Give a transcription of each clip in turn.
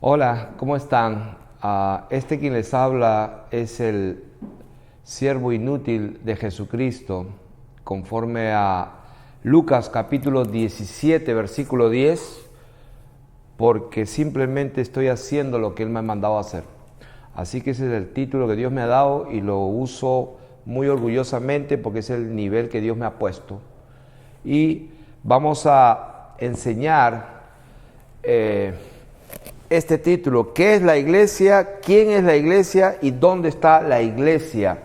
Hola, ¿cómo están? Quien les habla es el siervo inútil de Jesucristo, conforme a Lucas capítulo 17, versículo 10, porque simplemente estoy haciendo lo que Él me ha mandado a hacer. Así que ese es el título que Dios me ha dado y lo uso muy orgullosamente porque es el nivel que Dios me ha puesto. Y vamos a enseñar este título: ¿qué es la iglesia? ¿Quién es la iglesia? ¿Y dónde está la iglesia?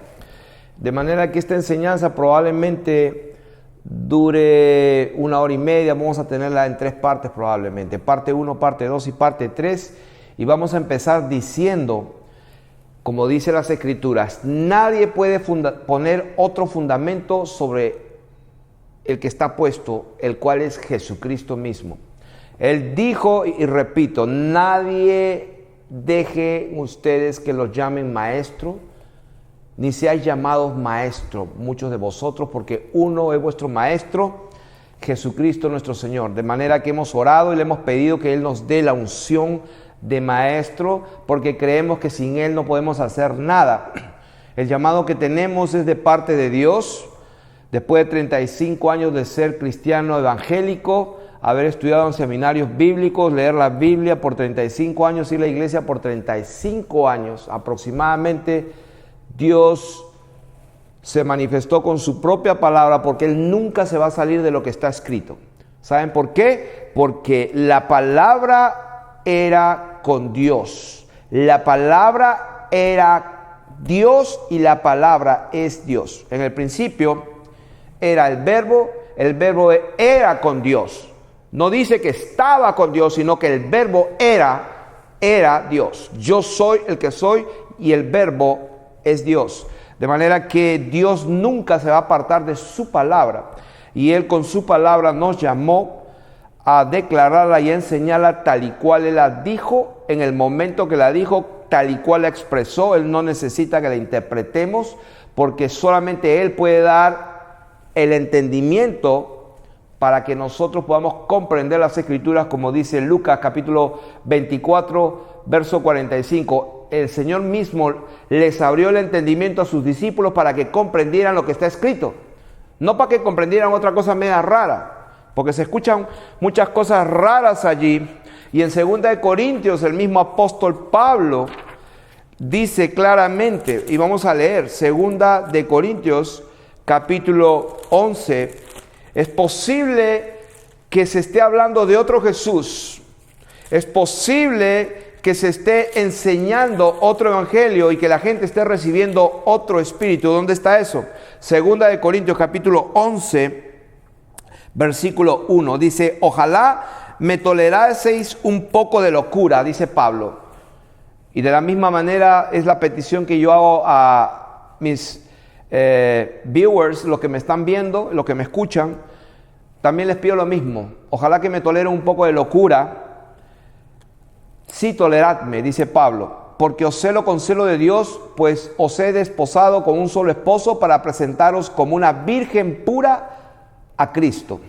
De manera que esta enseñanza probablemente dure 1 hora y media. Vamos a tenerla en 3 partes probablemente. Parte 1, parte 2 y parte 3. Y vamos a empezar diciendo, como dice las Escrituras, nadie puede poner otro fundamento sobre el que está puesto, el cual es Jesucristo mismo. Él dijo, y repito, nadie deje ustedes que los llamen maestro, ni seáis llamados maestro, muchos de vosotros, porque uno es vuestro maestro, Jesucristo nuestro Señor. De manera que hemos orado y le hemos pedido que Él nos dé la unción de maestro, porque creemos que sin Él no podemos hacer nada. El llamado que tenemos es de parte de Dios. Después de 35 años de ser cristiano evangélico, haber estudiado en seminarios bíblicos, leer la Biblia por 35 años, ir a la iglesia por 35 años aproximadamente, Dios se manifestó con su propia palabra, porque Él nunca se va a salir de lo que está escrito. ¿Saben por qué? Porque la palabra era con Dios. La palabra era Dios y la palabra es Dios. En el principio era el verbo era con Dios. No dice que estaba con Dios, sino que el verbo era Dios. Yo soy el que soy y el verbo es Dios. De manera que Dios nunca se va a apartar de su palabra. Y Él con su palabra nos llamó a declararla y a enseñarla tal y cual Él la dijo, en el momento que la dijo, tal y cual la expresó. Él no necesita que la interpretemos, porque solamente Él puede dar el entendimiento para que nosotros podamos comprender las Escrituras, como dice Lucas capítulo 24, verso 45. El Señor mismo les abrió el entendimiento a sus discípulos para que comprendieran lo que está escrito. No para que comprendieran otra cosa media rara, porque se escuchan muchas cosas raras allí. Y en 2 de Corintios, el mismo apóstol Pablo dice claramente, y vamos a leer 2 de Corintios capítulo 11, es posible que se esté hablando de otro Jesús, es posible que se esté enseñando otro evangelio y que la gente esté recibiendo otro espíritu. ¿Dónde está eso? 2 de Corintios capítulo 11, versículo 1, dice: ojalá me toleraseis un poco de locura, dice Pablo. Y de la misma manera es la petición que yo hago a mis viewers, los que me están viendo, los que me escuchan. También les pido lo mismo. Ojalá que me toleren un poco de locura. Sí, toleradme, dice Pablo, porque os celo con celo de Dios, pues os he desposado con un solo esposo para presentaros como una virgen pura a Cristo.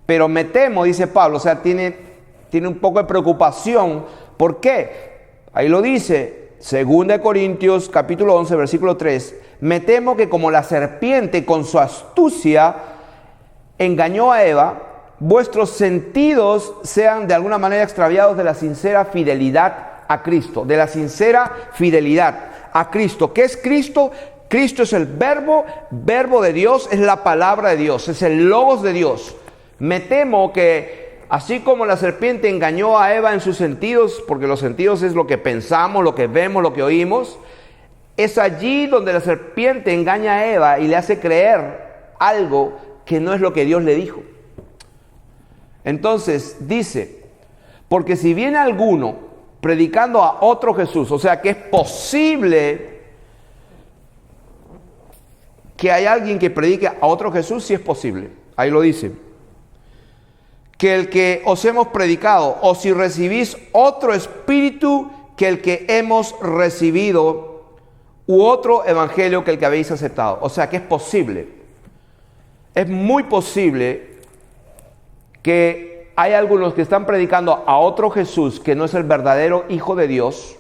Pero me temo, dice Pablo, o sea, tiene un poco de preocupación. ¿Por qué? Ahí lo dice, 2 de Corintios capítulo 11, versículo 3. Me temo que como la serpiente con su astucia engañó a Eva, vuestros sentidos sean de alguna manera extraviados de la sincera fidelidad a Cristo. De la sincera fidelidad a Cristo. ¿Qué es Cristo? Cristo es el verbo de Dios, es la palabra de Dios, es el logos de Dios. Me temo que así como la serpiente engañó a Eva en sus sentidos, porque los sentidos es lo que pensamos, lo que vemos, lo que oímos, es allí donde la serpiente engaña a Eva y le hace creer algo que no es lo que Dios le dijo. Entonces dice, porque si viene alguno predicando a otro Jesús, o sea que es posible que haya alguien que predique a otro Jesús, sí es posible, ahí lo dice, que el que os hemos predicado, o si recibís otro espíritu que el que hemos recibido, u otro evangelio que el que habéis aceptado. O sea que es posible, es muy posible que hay algunos que están predicando a otro Jesús que no es el verdadero Hijo de Dios,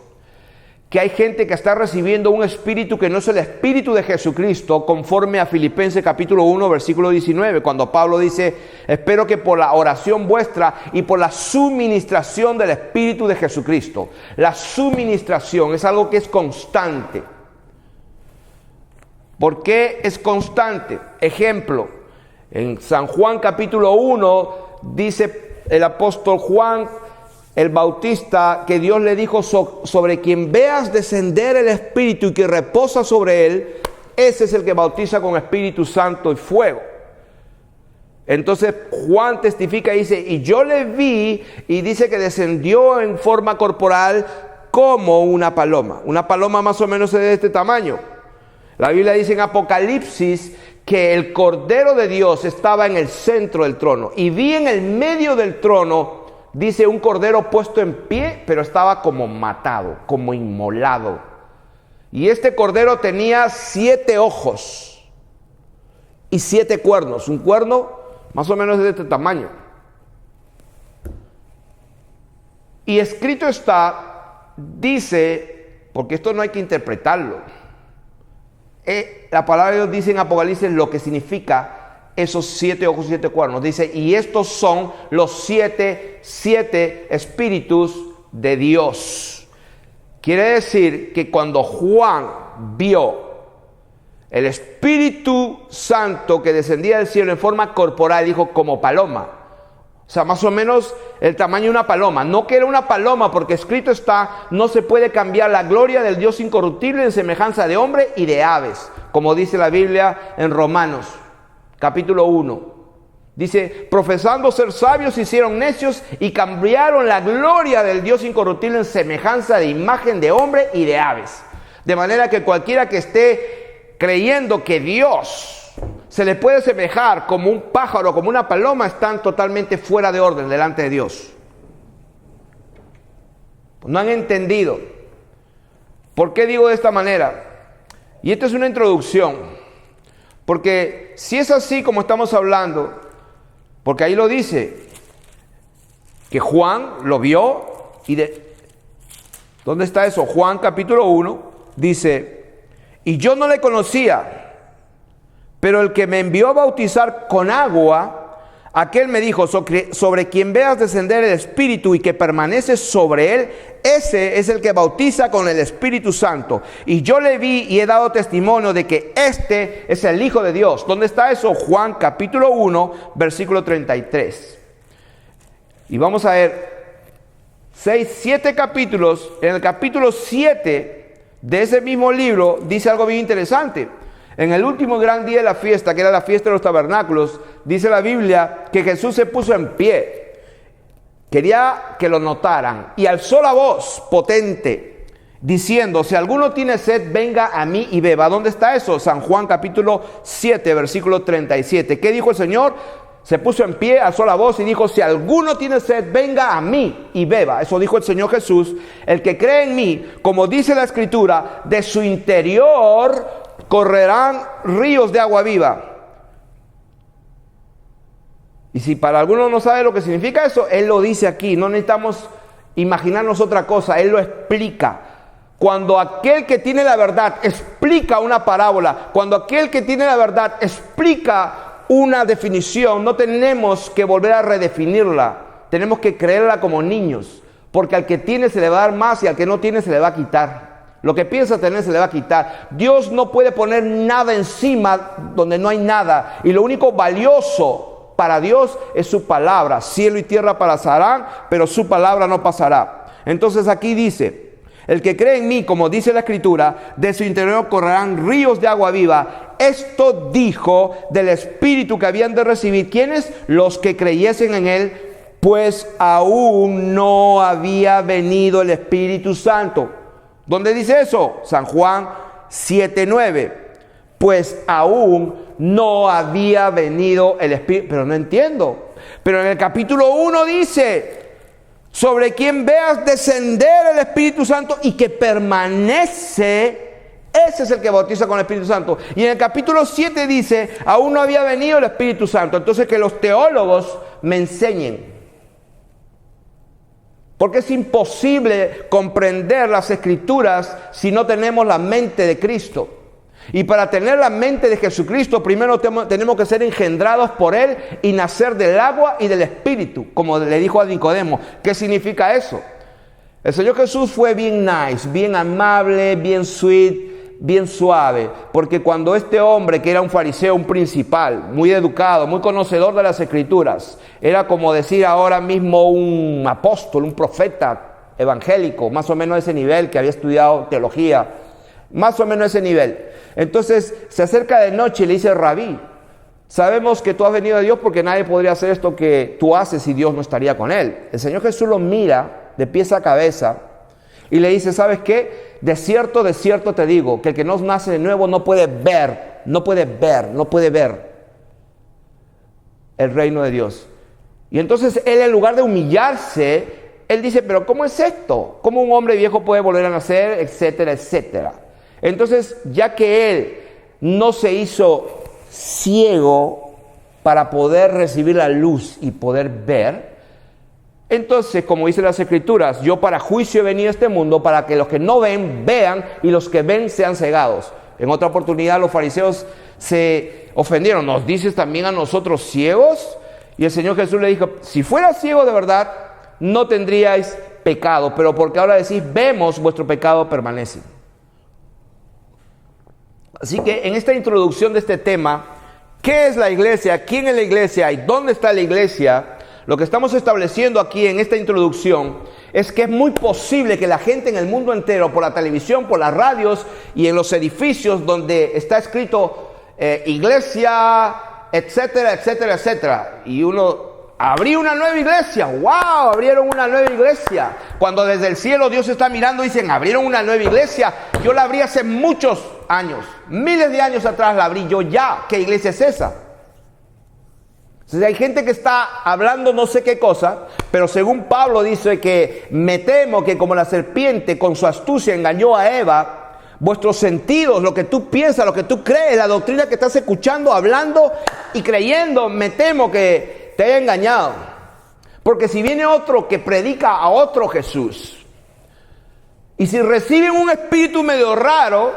que hay gente que está recibiendo un espíritu que no es el espíritu de Jesucristo, conforme a Filipenses capítulo 1, versículo 19, cuando Pablo dice: espero que por la oración vuestra y por la suministración del espíritu de Jesucristo. La suministración es algo que es constante. ¿Por qué es constante? Ejemplo, en San Juan capítulo 1 dice el apóstol Juan el Bautista que Dios le dijo: sobre quien veas descender el Espíritu y que reposa sobre él, ese es el que bautiza con Espíritu Santo y fuego. Entonces Juan testifica y dice: y yo le vi, y dice que descendió en forma corporal como una paloma. Una paloma más o menos es de este tamaño. La Biblia dice en Apocalipsis que el Cordero de Dios estaba en el centro del trono, y vi en el medio del trono, dice, un cordero puesto en pie, pero estaba como matado, como inmolado. Y este cordero tenía 7 ojos y 7 cuernos. Un cuerno más o menos de este tamaño. Y escrito está, dice, porque esto no hay que interpretarlo. La palabra de Dios dice en Apocalipsis lo que significa esos 7 ojos y 7 cuernos. Dice: y estos son los 7 espíritus de Dios. Quiere decir que cuando Juan vio el Espíritu Santo que descendía del cielo en forma corporal, dijo como paloma. O sea, más o menos el tamaño de una paloma. No que era una paloma, porque escrito está: no se puede cambiar la gloria del Dios incorruptible en semejanza de hombre y de aves, como dice la Biblia en Romanos capítulo 1. Dice: profesando ser sabios, se hicieron necios y cambiaron la gloria del Dios incorruptible en semejanza de imagen de hombre y de aves. De manera que cualquiera que esté creyendo que Dios se le puede semejar como un pájaro, como una paloma, están totalmente fuera de orden delante de Dios. No han entendido. ¿Por qué digo de esta manera? Y esta es una introducción. Porque si es así como estamos hablando, porque ahí lo dice, que Juan lo vio y ¿dónde está eso? Juan capítulo 1 dice: y yo no le conocía, pero el que me envió a bautizar con agua, aquel me dijo: sobre quien veas descender el Espíritu y que permanece sobre él, ese es el que bautiza con el Espíritu Santo. Y yo le vi y he dado testimonio de que este es el Hijo de Dios. ¿Dónde está eso? Juan capítulo 1, versículo 33. Y vamos a ver 7 capítulos. En el capítulo 7 de ese mismo libro dice algo bien interesante. En el último gran día de la fiesta, que era la fiesta de los tabernáculos, dice la Biblia que Jesús se puso en pie. Quería que lo notaran y alzó la voz potente, diciendo: si alguno tiene sed, venga a mí y beba. ¿Dónde está eso? San Juan capítulo 7, versículo 37. ¿Qué dijo el Señor? Se puso en pie, alzó la voz y dijo: si alguno tiene sed, venga a mí y beba. Eso dijo el Señor Jesús. El que cree en mí, como dice la Escritura, de su interior correrán ríos de agua viva. Y si para alguno no sabe lo que significa eso, Él lo dice aquí. No necesitamos imaginarnos otra cosa. Él lo explica. Cuando aquel que tiene la verdad explica una parábola, cuando aquel que tiene la verdad explica una definición, no tenemos que volver a redefinirla. Tenemos que creerla como niños. Porque al que tiene se le va a dar más y al que no tiene se le va a quitar. Lo que piensa tener se le va a quitar. Dios no puede poner nada encima donde no hay nada. Y lo único valioso para Dios es su palabra. Cielo y tierra pasarán, pero su palabra no pasará. Entonces aquí dice: el que cree en mí, como dice la Escritura, de su interior correrán ríos de agua viva. Esto dijo del Espíritu que habían de recibir. ¿Quiénes? Los que creyesen en él, pues aún no había venido el Espíritu Santo. ¿Dónde dice eso? San Juan 7:9. Pues aún no había venido el Espíritu. Pero no entiendo. Pero en el capítulo 1 dice: sobre quien veas descender el Espíritu Santo y que permanece, ese es el que bautiza con el Espíritu Santo. Y en el capítulo 7 dice: aún no había venido el Espíritu Santo. Entonces que los teólogos me enseñen. Porque es imposible comprender las Escrituras si no tenemos la mente de Cristo. Y para tener la mente de Jesucristo, primero tenemos que ser engendrados por Él y nacer del agua y del Espíritu, como le dijo a Nicodemo. ¿Qué significa eso? El Señor Jesús fue bien nice, bien amable, bien sweet, bien suave. Porque cuando este hombre, que era un fariseo, un principal, muy educado, muy conocedor de las Escrituras, era como decir ahora mismo un apóstol, un profeta evangélico, más o menos ese nivel, que había estudiado teología, más o menos ese nivel. Entonces se acerca de noche y le dice: Rabí, sabemos que tú has venido de Dios, porque nadie podría hacer esto que tú haces y Dios no estaría con él. El Señor Jesús lo mira de pies a cabeza y le dice: ¿sabes qué? De cierto te digo, que el que no nace de nuevo no puede ver el reino de Dios. Y entonces él, en lugar de humillarse, él dice: pero ¿cómo es esto? ¿Cómo un hombre viejo puede volver a nacer? Etcétera, etcétera. Entonces, ya que él no se hizo ciego para poder recibir la luz y poder ver, entonces, como dice las Escrituras, yo para juicio he venido a este mundo, para que los que no ven, vean, y los que ven sean cegados. En otra oportunidad los fariseos se ofendieron: ¿nos dices también a nosotros ciegos? Y el Señor Jesús le dijo: si fuera ciego de verdad, no tendríais pecado, pero porque ahora decís vemos, vuestro pecado permanece. Así que en esta introducción de este tema, ¿qué es la iglesia? ¿Quién es la iglesia? ¿Y dónde está la iglesia? Lo que estamos estableciendo aquí en esta introducción es que es muy posible que la gente en el mundo entero, por la televisión, por las radios y en los edificios donde está escrito iglesia, etcétera, etcétera, etcétera, y uno abrí una nueva iglesia, wow, abrieron una nueva iglesia. Cuando desde el cielo Dios está mirando y dicen: abrieron una nueva iglesia. Yo la abrí hace muchos años, miles de años atrás la abrí yo ya. ¿Qué iglesia es esa? Entonces hay gente que está hablando no sé qué cosa, pero según Pablo dice que me temo que como la serpiente con su astucia engañó a Eva, vuestros sentidos, lo que tú piensas, lo que tú crees, la doctrina que estás escuchando, hablando y creyendo, me temo que te haya engañado. Porque si viene otro que predica a otro Jesús, y si reciben un espíritu medio raro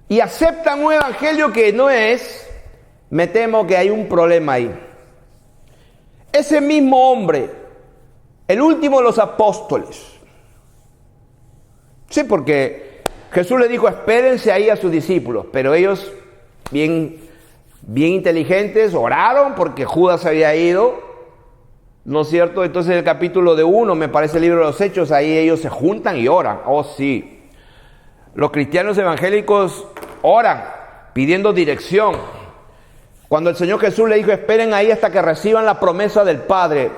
y aceptan un evangelio que no es, me temo que hay un problema ahí. Ese mismo hombre, el último de los apóstoles, sí, porque Jesús le dijo: espérense ahí a sus discípulos, pero ellos, bien inteligentes, oraron porque Judas había ido, ¿no es cierto? Entonces el capítulo de 1, me parece el libro de los Hechos, ahí ellos se juntan y oran. Oh sí, los cristianos evangélicos oran pidiendo dirección. Cuando el Señor Jesús le dijo: esperen ahí hasta que reciban la promesa del Padre.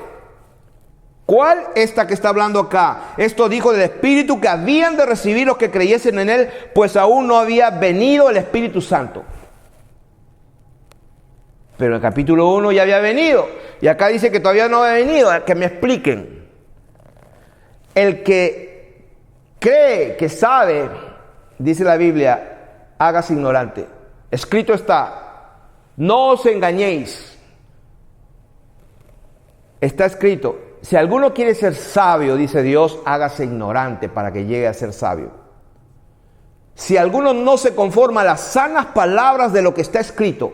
¿Cuál? Esta que está hablando acá. Esto dijo del Espíritu que habían de recibir los que creyesen en Él, pues aún no había venido el Espíritu Santo. Pero en el capítulo 1 ya había venido. Y acá dice que todavía no había venido. Que me expliquen. El que cree que sabe, dice la Biblia, hágase ignorante. Escrito está: no os engañéis. Está escrito: si alguno quiere ser sabio, dice Dios, hágase ignorante para que llegue a ser sabio. Si alguno no se conforma a las sanas palabras de lo que está escrito,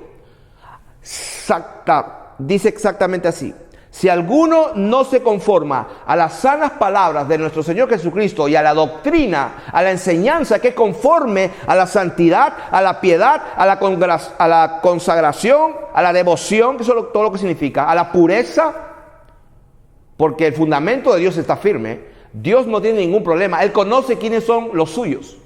dice exactamente así: si alguno no se conforma a las sanas palabras de nuestro Señor Jesucristo y a la doctrina, a la enseñanza que es conforme a la santidad, a la piedad, a la consagración, a la devoción, que eso es todo lo que significa, a la pureza, porque el fundamento de Dios está firme. Dios no tiene ningún problema. Él conoce quiénes son los suyos.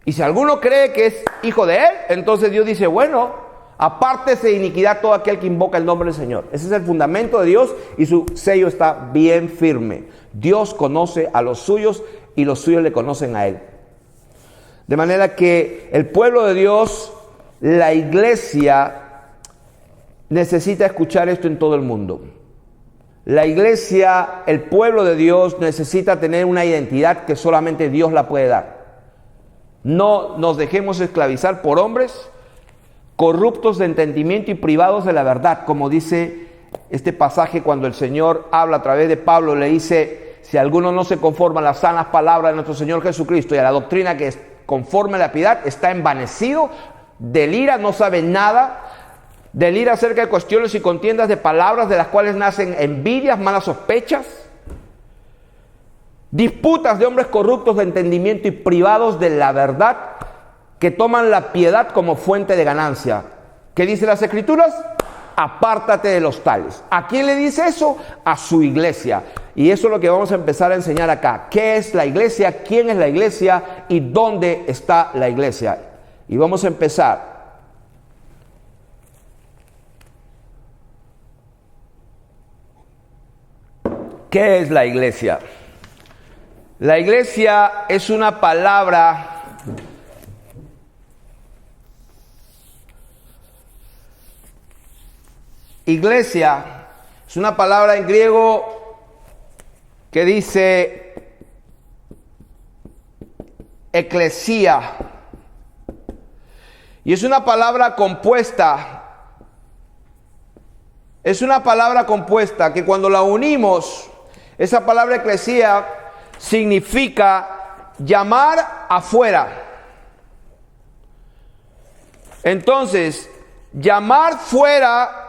Y si alguno cree que es hijo de Él, entonces Dios dice: bueno, apártese de iniquidad todo aquel que invoca el nombre del Señor. Ese es el fundamento de Dios y su sello está bien firme. Dios conoce a los suyos y los suyos le conocen a Él. De manera que el pueblo de Dios, la iglesia, necesita escuchar esto en todo el mundo. La iglesia, el pueblo de Dios, necesita tener una identidad que solamente Dios la puede dar. No nos dejemos esclavizar por hombres corruptos de entendimiento y privados de la verdad, como dice este pasaje cuando el Señor habla a través de Pablo, le dice, si alguno no se conforma a las sanas palabras de nuestro Señor Jesucristo y a la doctrina que es conforme a la piedad, está envanecido, delira, no sabe nada, delira acerca de cuestiones y contiendas de palabras de las cuales nacen envidias, malas sospechas, disputas de hombres corruptos de entendimiento y privados de la verdad, que toman la piedad como fuente de ganancia. ¿Qué dice las Escrituras? Apártate de los tales. ¿A quién le dice eso? A su iglesia. Y eso es lo que vamos a empezar a enseñar acá. ¿Qué es la iglesia? ¿Quién es la iglesia? ¿Y dónde está la iglesia? Y vamos a empezar. ¿Qué es la iglesia? La iglesia es una palabra iglesia es una palabra en griego que dice eclesía, y es una palabra compuesta. Es una palabra compuesta que cuando la unimos, esa palabra eclesía significa llamar afuera. Entonces, llamar fuera.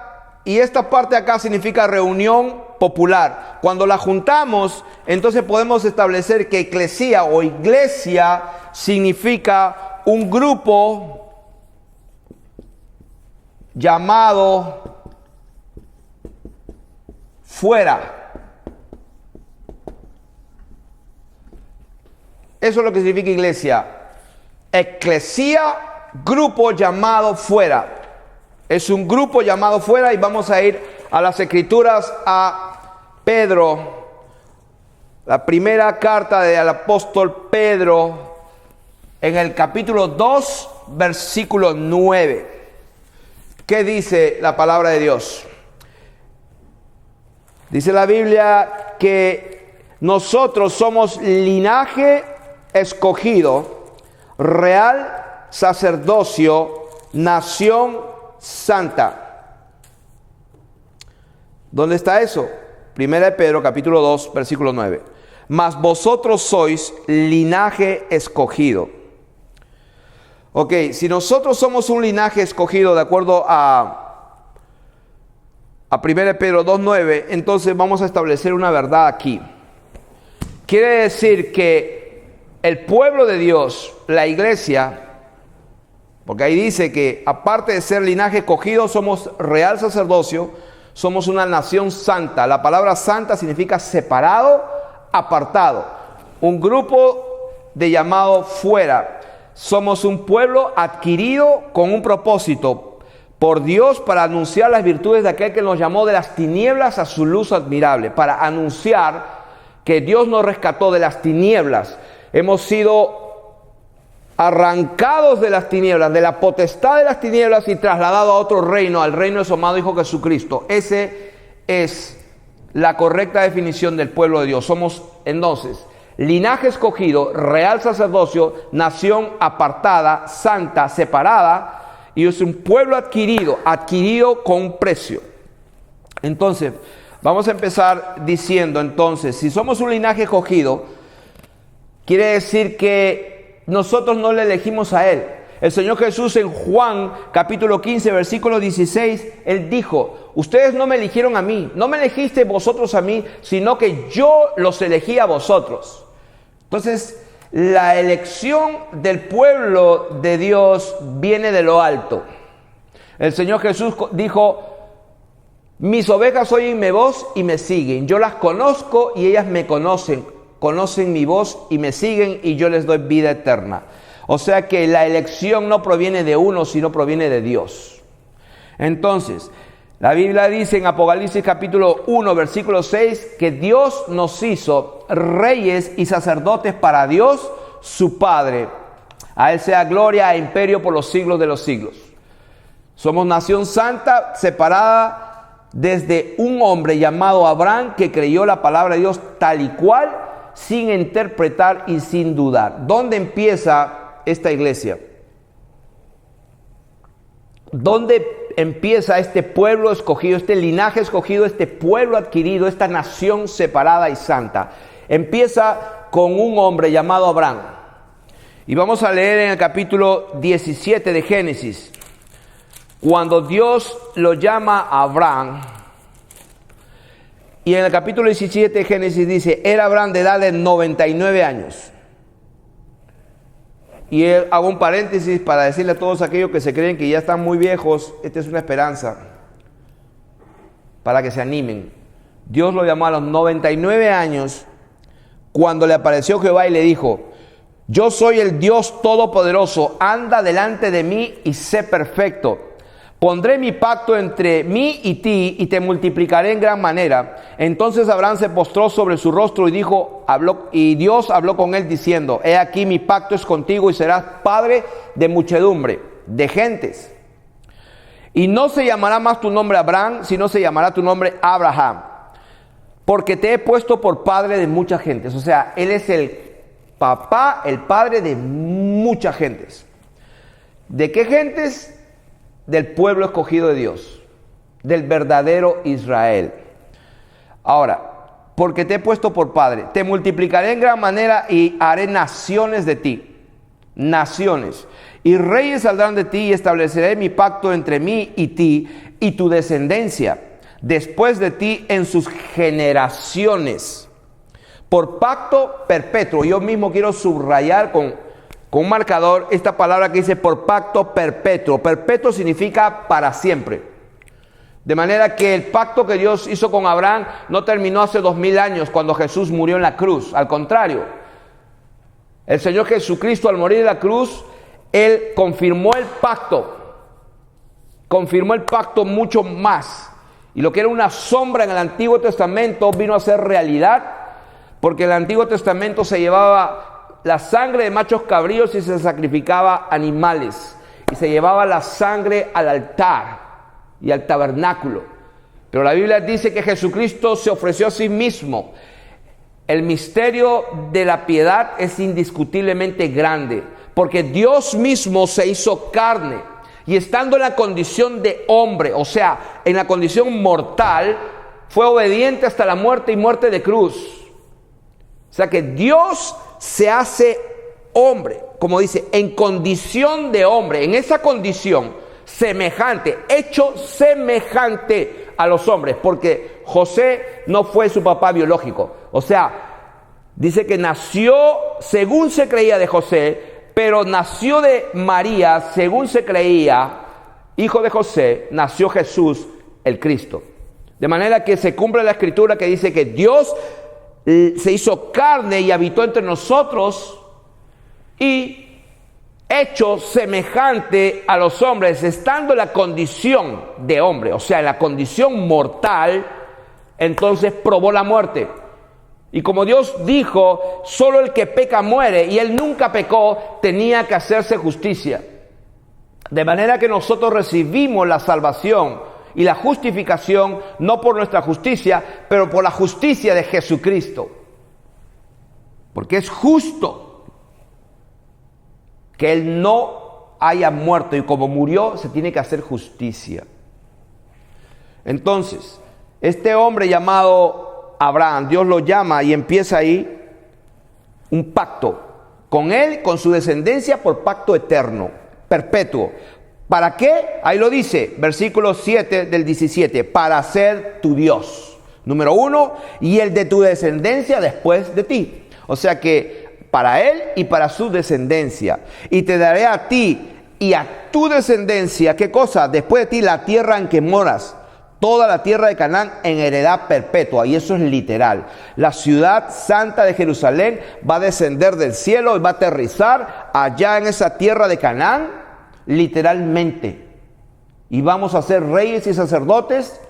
Y esta parte acá significa reunión popular. Cuando la juntamos, entonces podemos establecer que eclesía o iglesia significa un grupo llamado fuera. Eso es lo que significa iglesia. Eclesía, grupo llamado fuera. Es un grupo llamado fuera, y vamos a ir a las Escrituras, a Pedro, la primera carta del apóstol Pedro, en el capítulo 2, versículo 9. ¿Qué dice la palabra de Dios? Dice la Biblia que nosotros somos linaje escogido, real sacerdocio, nación santa. ¿Dónde está eso? Primera de Pedro, capítulo 2, versículo 9. Mas vosotros sois linaje escogido. Ok, si nosotros somos un linaje escogido de acuerdo a Primera de Pedro 2, 9, entonces vamos a establecer una verdad aquí. Quiere decir que el pueblo de Dios, la iglesia, porque ahí dice que aparte de ser linaje escogido, somos real sacerdocio, somos una nación santa. La palabra santa significa separado, apartado. Un grupo de llamado fuera. Somos un pueblo adquirido con un propósito por Dios para anunciar las virtudes de aquel que nos llamó de las tinieblas a su luz admirable. Para anunciar que Dios nos rescató de las tinieblas. Hemos sido arrancados de las tinieblas, de la potestad de las tinieblas, y trasladado a otro reino, al reino de su amado Hijo Jesucristo. Ese es la correcta definición del pueblo de Dios. Somos entonces linaje escogido, real sacerdocio, nación apartada, santa, separada, y es un pueblo adquirido con un precio. Entonces, vamos a empezar diciendo entonces, si somos un linaje escogido, quiere decir que nosotros no le elegimos a Él. El Señor Jesús en Juan capítulo 15 versículo 16, Él dijo, ustedes no me eligieron a mí, no me elegisteis vosotros a mí, sino que yo los elegí a vosotros. Entonces, la elección del pueblo de Dios viene de lo alto. El Señor Jesús dijo, mis ovejas oyen mi voz y me siguen, yo las conozco y ellas me conocen. Conocen mi voz y me siguen, y yo les doy vida eterna. O sea que la elección no proviene de uno, sino proviene de Dios. Entonces, la Biblia dice en Apocalipsis capítulo 1, versículo 6, que Dios nos hizo reyes y sacerdotes para Dios, su Padre. A Él sea gloria e imperio por los siglos de los siglos. Somos nación santa, separada desde un hombre llamado Abraham, que creyó la palabra de Dios tal y cual, sin interpretar y sin dudar. ¿Dónde empieza esta iglesia? ¿Dónde empieza este pueblo escogido, este linaje escogido, este pueblo adquirido, esta nación separada y santa. Empieza con un hombre llamado Abraham. Y vamos a leer en el capítulo 17 de Génesis, cuando Dios lo llama a Abraham. Y en el capítulo 17 de Génesis dice, era Abraham de edad de 99 años. Y hago un paréntesis para decirle a todos aquellos que se creen que ya están muy viejos, esta es una esperanza para que se animen. Dios lo llamó a los 99 años cuando le apareció Jehová y le dijo, yo soy el Dios Todopoderoso, anda delante de mí y sé perfecto. Pondré mi pacto entre mí y ti y te multiplicaré en gran manera. Entonces Abraham se postró sobre su rostro y y Dios habló con él diciendo, he aquí mi pacto es contigo y serás padre de muchedumbre, de gentes. Y no se llamará más tu nombre Abraham, sino se llamará tu nombre Abraham, porque te he puesto por padre de muchas gentes. O sea, él es el papá, el padre de muchas gentes. ¿De qué gentes? Del pueblo escogido de Dios, del verdadero Israel. Ahora, porque te he puesto por padre, te multiplicaré en gran manera y haré naciones de ti, naciones, y reyes saldrán de ti y estableceré mi pacto entre mí y ti y tu descendencia, después de ti en sus generaciones, por pacto perpetuo. Yo mismo quiero subrayar con un marcador esta palabra que dice por pacto perpetuo. Perpetuo significa para siempre. De manera que el pacto que Dios hizo con Abraham no terminó hace 2000 años cuando Jesús murió en la cruz. Al contrario, el Señor Jesucristo al morir en la cruz, Él confirmó el pacto mucho más. Y lo que era una sombra en el Antiguo Testamento vino a ser realidad, porque en el Antiguo Testamento se llevaba la sangre de machos cabríos y se sacrificaba animales. Y se llevaba la sangre al altar y al tabernáculo. Pero la Biblia dice que Jesucristo se ofreció a sí mismo. El misterio de la piedad es indiscutiblemente grande, porque Dios mismo se hizo carne. Y estando en la condición de hombre, o sea, en la condición mortal, fue obediente hasta la muerte y muerte de cruz. O sea que Dios se hace hombre, como dice, en condición de hombre, en esa condición semejante, hecho semejante a los hombres, porque José no fue su papá biológico. O sea, dice que nació según se creía de José, pero nació de María, según se creía, hijo de José, nació Jesús, el Cristo. De manera que se cumple la escritura que dice que Dios se hizo carne y habitó entre nosotros y hecho semejante a los hombres, estando en la condición de hombre, o sea, en la condición mortal, entonces probó la muerte. Y como Dios dijo, solo el que peca muere, y él nunca pecó, tenía que hacerse justicia. De manera que nosotros recibimos la salvación y la justificación, no por nuestra justicia, pero por la justicia de Jesucristo. Porque es justo que Él no haya muerto, y como murió, se tiene que hacer justicia. Entonces, este hombre llamado Abraham, Dios lo llama y empieza ahí un pacto con él, con su descendencia, por pacto eterno, perpetuo. ¿Para qué? Ahí lo dice, versículo 7 del 17, para ser tu Dios, número 1, y el de tu descendencia después de ti. O sea que para él y para su descendencia. Y te daré a ti y a tu descendencia, ¿qué cosa? Después de ti la tierra en que moras, toda la tierra de Canaán en heredad perpetua. Y eso es literal. La ciudad santa de Jerusalén va a descender del cielo y va a aterrizar allá en esa tierra de Canaán, literalmente. Y vamos a ser reyes y sacerdotes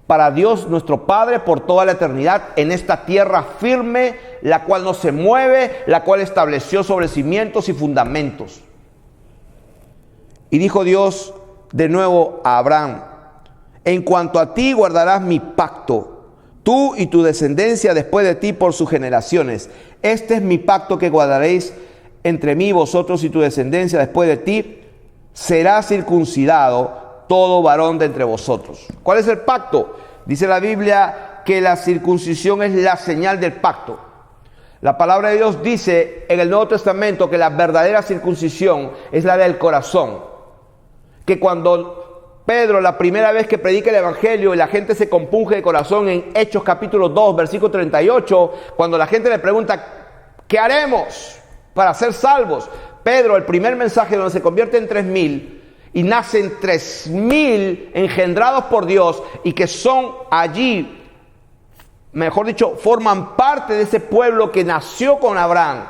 para Dios nuestro Padre por toda la eternidad en esta tierra firme, la cual no se mueve, la cual estableció sobre cimientos y fundamentos. Y dijo Dios de nuevo a Abraham: en cuanto a ti guardarás mi pacto, tú y tu descendencia después de ti por sus generaciones. Este es mi pacto que guardaréis entre mí, vosotros y tu descendencia después de ti. Será circuncidado todo varón de entre vosotros. ¿Cuál es el pacto? Dice la Biblia que la circuncisión es la señal del pacto. La palabra de Dios dice en el Nuevo Testamento que la verdadera circuncisión es la del corazón. Que cuando Pedro, la primera vez que predica el Evangelio y la gente se compunge de corazón en Hechos capítulo 2, versículo 38, cuando la gente le pregunta, ¿qué haremos para ser salvos? Pedro, el primer mensaje donde se convierte en 3,000 y nacen 3,000 engendrados por Dios y que son allí, mejor dicho, forman parte de ese pueblo que nació con Abraham.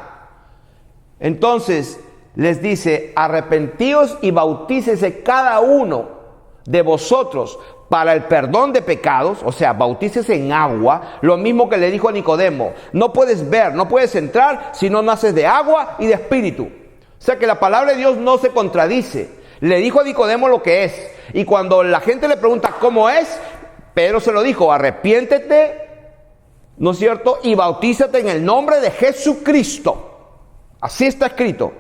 Entonces les dice, arrepentíos y bautícese cada uno de vosotros para el perdón de pecados, o sea, bautícese en agua, lo mismo que le dijo a Nicodemo, no puedes ver, no puedes entrar si no naces de agua y de espíritu. O sea que la palabra de Dios no se contradice. Le dijo a Nicodemo lo que es, y cuando la gente le pregunta cómo es, Pedro se lo dijo, arrepiéntete, ¿no es cierto? Y bautízate en el nombre de Jesucristo. Así está escrito.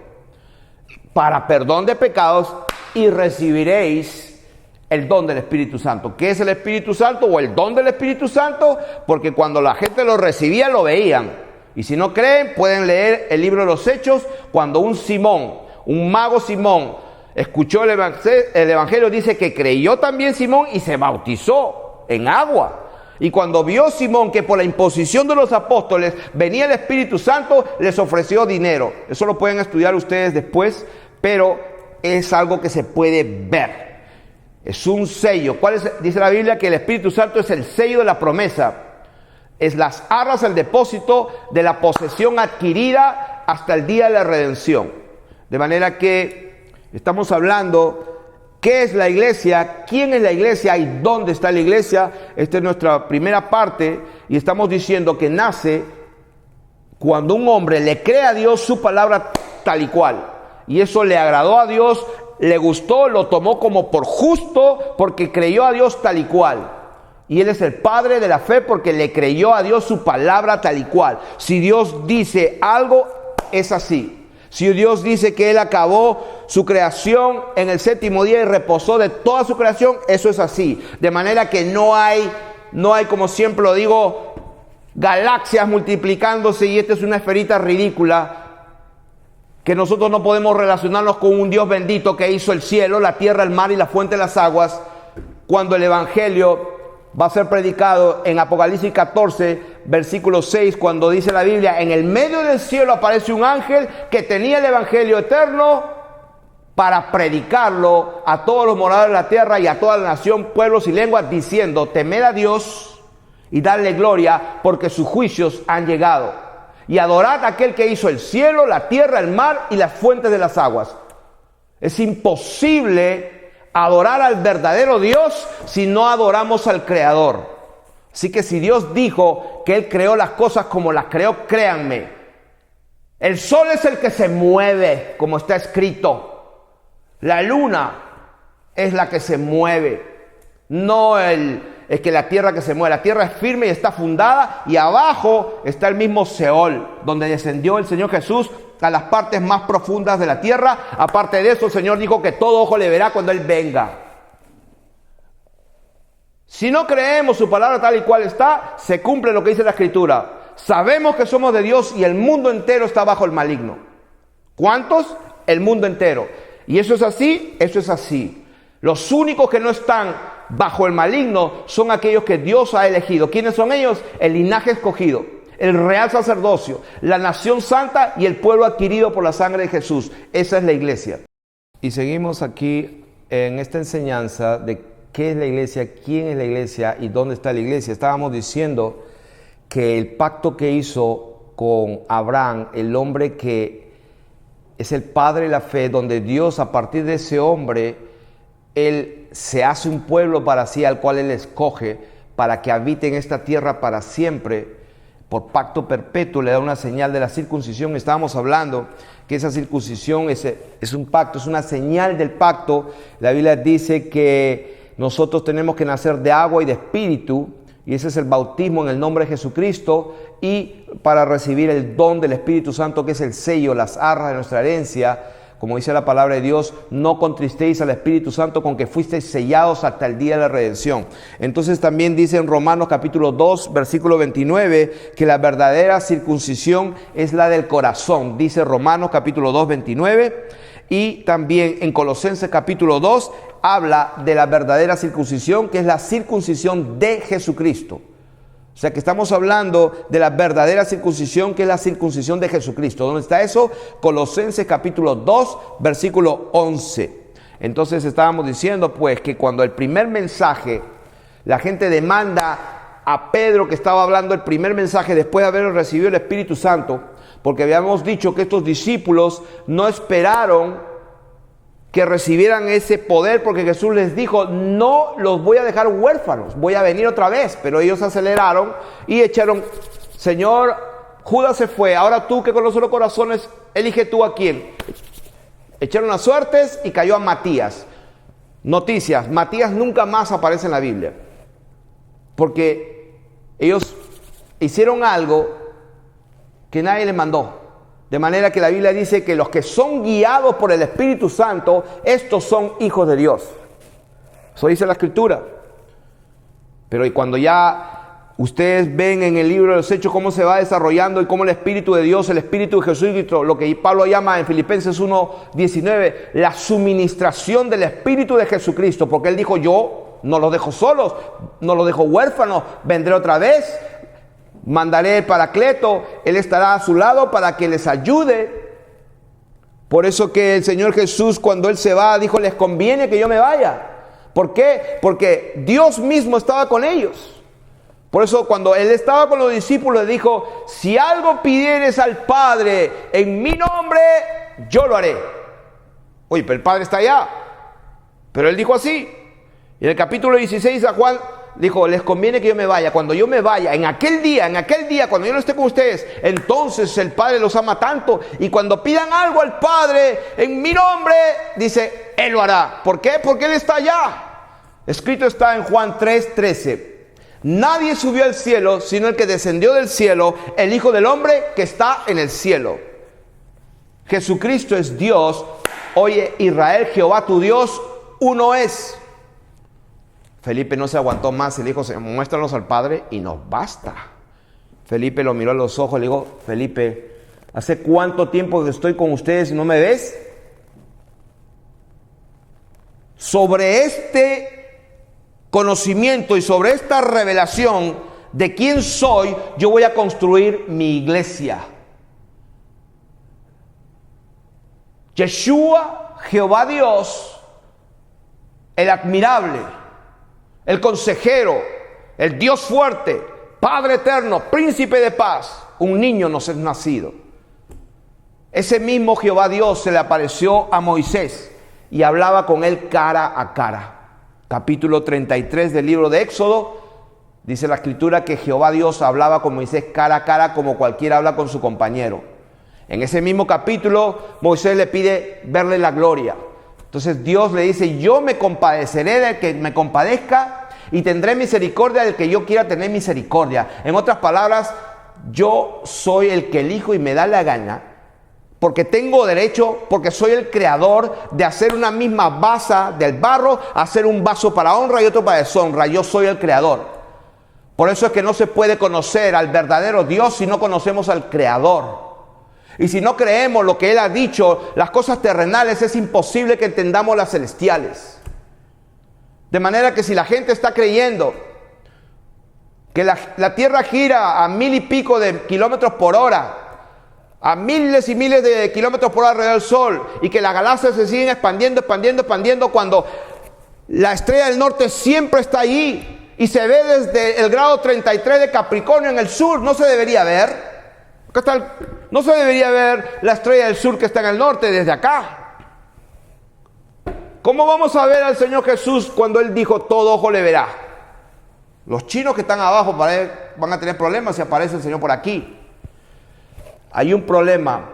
Para perdón de pecados y recibiréis el don del Espíritu Santo. ¿Qué es el Espíritu Santo o el don del Espíritu Santo? Porque cuando la gente lo recibía, lo veían. Y si no creen, pueden leer el libro de los Hechos, cuando un mago Simón, escuchó el Evangelio, dice que creyó también Simón y se bautizó en agua. Y cuando vio Simón que por la imposición de los apóstoles venía el Espíritu Santo, les ofreció dinero. Eso lo pueden estudiar ustedes después, pero es algo que se puede ver. Es un sello. Dice la Biblia que el Espíritu Santo es el sello de la promesa. Es las arras, el depósito de la posesión adquirida hasta el día de la redención. De manera que estamos hablando... ¿Qué es la iglesia? ¿Quién es la iglesia? ¿Y dónde está la iglesia? Esta es nuestra primera parte y estamos diciendo que nace cuando un hombre le cree a Dios su palabra tal y cual. Y eso le agradó a Dios, le gustó, lo tomó como por justo porque creyó a Dios tal y cual. Y Él es el padre de la fe porque le creyó a Dios su palabra tal y cual. Si Dios dice algo, es así. Si Dios dice que Él acabó su creación en el séptimo día y reposó de toda su creación, eso es así. De manera que no hay, como siempre lo digo, galaxias multiplicándose y esta es una esferita ridícula, que nosotros no podemos relacionarnos con un Dios bendito que hizo el cielo, la tierra, el mar y la fuente de las aguas, cuando el Evangelio va a ser predicado en Apocalipsis 14, versículo 6, cuando dice la Biblia, en el medio del cielo aparece un ángel que tenía el Evangelio eterno para predicarlo a todos los moradores de la tierra y a toda la nación, pueblos y lenguas, diciendo, temed a Dios y dadle gloria, porque sus juicios han llegado. Y adorad a aquel que hizo el cielo, la tierra, el mar y las fuentes de las aguas. Es imposible adorar al verdadero Dios si no adoramos al Creador. Así que si Dios dijo que Él creó las cosas como las creó, créanme, el sol es el que se mueve, como está escrito. La luna es la que se mueve, no es que la tierra que se mueve. La tierra es firme y está fundada, y abajo está el mismo Seol, donde descendió el Señor Jesús a las partes más profundas de la tierra. Aparte de eso, el Señor dijo que todo ojo le verá cuando Él venga. Si no creemos su palabra tal y cual está, se cumple lo que dice la Escritura. Sabemos que somos de Dios y el mundo entero está bajo el maligno. ¿Cuántos? El mundo entero. Y eso es así, eso es así. Los únicos que no están bajo el maligno son aquellos que Dios ha elegido. ¿Quiénes son ellos? El linaje escogido, el real sacerdocio, la nación santa y el pueblo adquirido por la sangre de Jesús. Esa es la iglesia. Y seguimos aquí en esta enseñanza de qué es la iglesia, quién es la iglesia y dónde está la iglesia. Estábamos diciendo que el pacto que hizo con Abraham, el hombre que es el padre de la fe, donde Dios a partir de ese hombre, Él se hace un pueblo para sí, al cual Él escoge para que habite en esta tierra para siempre, por pacto perpetuo, le da una señal de la circuncisión. Estábamos hablando que esa circuncisión es un pacto, es una señal del pacto. La Biblia dice que nosotros tenemos que nacer de agua y de espíritu, y ese es el bautismo en el nombre de Jesucristo, y para recibir el don del Espíritu Santo, que es el sello, las arras de nuestra herencia, como dice la palabra de Dios, no contristéis al Espíritu Santo con que fuisteis sellados hasta el día de la redención. Entonces también dice en Romanos capítulo 2, versículo 29, que la verdadera circuncisión es la del corazón. Dice Romanos capítulo 2, 29. Y también en Colosenses capítulo 2 habla de la verdadera circuncisión, que es la circuncisión de Jesucristo. O sea que estamos hablando de la verdadera circuncisión, que es la circuncisión de Jesucristo. ¿Dónde está eso? Colosenses capítulo 2, versículo 11. Entonces estábamos diciendo pues que cuando el primer mensaje, la gente demanda a Pedro, que estaba hablando el primer mensaje después de haber recibido el Espíritu Santo, porque habíamos dicho que estos discípulos no esperaron que recibieran ese poder, porque Jesús les dijo, no los voy a dejar huérfanos, voy a venir otra vez. Pero ellos aceleraron y echaron, Señor, Judas se fue, ahora tú que conoces los corazones, elige tú a quién. Echaron las suertes y cayó a Matías. Noticias, Matías nunca más aparece en la Biblia, porque ellos hicieron algo que nadie les mandó. De manera que la Biblia dice que los que son guiados por el Espíritu Santo, estos son hijos de Dios. Eso dice la Escritura. Pero y cuando ya ustedes ven en el libro de los Hechos cómo se va desarrollando y cómo el Espíritu de Dios, el Espíritu de Jesucristo, lo que Pablo llama en Filipenses 1:19, la suministración del Espíritu de Jesucristo, porque él dijo, yo no los dejo solos, no los dejo huérfanos, vendré otra vez. Mandaré el Paracleto, Él estará a su lado para que les ayude. Por eso que el Señor Jesús, cuando Él se va, dijo, les conviene que yo me vaya. ¿Por qué? Porque Dios mismo estaba con ellos. Por eso cuando Él estaba con los discípulos, le dijo, si algo pidieres al Padre en mi nombre, yo lo haré. Oye, pero el Padre está allá. Pero Él dijo así. Y en el capítulo 16 a Juan dijo, les conviene que yo me vaya. Cuando yo me vaya, en aquel día, cuando yo no esté con ustedes, entonces el Padre los ama tanto. Y cuando pidan algo al Padre en mi nombre, dice, Él lo hará. ¿Por qué? Porque Él está allá. Escrito está en Juan 3:13. Nadie subió al cielo, sino el que descendió del cielo, el Hijo del Hombre que está en el cielo. Jesucristo es Dios. Oye, Israel, Jehová tu Dios, uno es. Felipe no se aguantó más y le dijo, muéstranos al Padre y nos basta. Felipe lo miró a los ojos y le dijo, Felipe, ¿hace cuánto tiempo que estoy con ustedes y no me ves? Sobre este conocimiento y sobre esta revelación de quién soy, yo voy a construir mi iglesia. Yeshua, Jehová Dios, el admirable, el consejero, el Dios fuerte, Padre eterno, príncipe de paz, un niño nos es nacido. Ese mismo Jehová Dios se le apareció a Moisés y hablaba con él cara a cara. Capítulo 33 del libro de Éxodo, dice la Escritura que Jehová Dios hablaba con Moisés cara a cara como cualquiera habla con su compañero. En ese mismo capítulo, Moisés le pide verle la gloria. Entonces Dios le dice, yo me compadeceré del que me compadezca y tendré misericordia del que yo quiera tener misericordia. En otras palabras, yo soy el que elijo y me da la gana, porque tengo derecho, porque soy el creador de hacer una misma base del barro, hacer un vaso para honra y otro para deshonra. Yo soy el creador. Por eso es que no se puede conocer al verdadero Dios si no conocemos al creador. Y si no creemos lo que Él ha dicho, las cosas terrenales, es imposible que entendamos las celestiales. De manera que si la gente está creyendo que la tierra gira a 1000 y pico de kilómetros por hora, a miles y miles de kilómetros por hora alrededor del Sol, y que las galaxias se siguen expandiendo, cuando la estrella del norte siempre está allí y se ve desde el grado 33 de Capricornio en el sur, no se debería ver. No se debería ver la estrella del sur que está en el norte desde acá. ¿Cómo vamos a ver al Señor Jesús cuando Él dijo, todo ojo le verá? Los chinos que están abajo van a tener problemas si aparece el Señor por aquí. Hay un problema.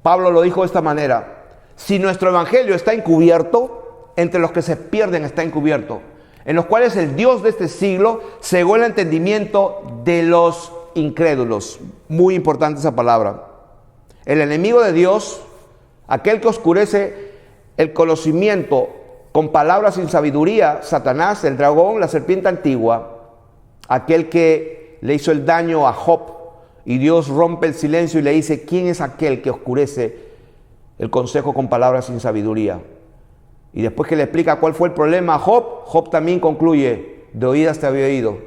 Pablo lo dijo de esta manera. Si nuestro evangelio está encubierto, entre los que se pierden está encubierto, en los cuales el Dios de este siglo cegó el entendimiento de los incrédulos. Muy importante esa palabra. El enemigo de Dios aquel que oscurece el conocimiento con palabras sin sabiduría, Satanás, el dragón, la serpiente antigua, aquel que le hizo el daño a Job, y Dios rompe el silencio y le dice, ¿quién es aquel que oscurece el consejo con palabras sin sabiduría? Y después que le explica cuál fue el problema a Job, Job también concluye, de oídas te había oído,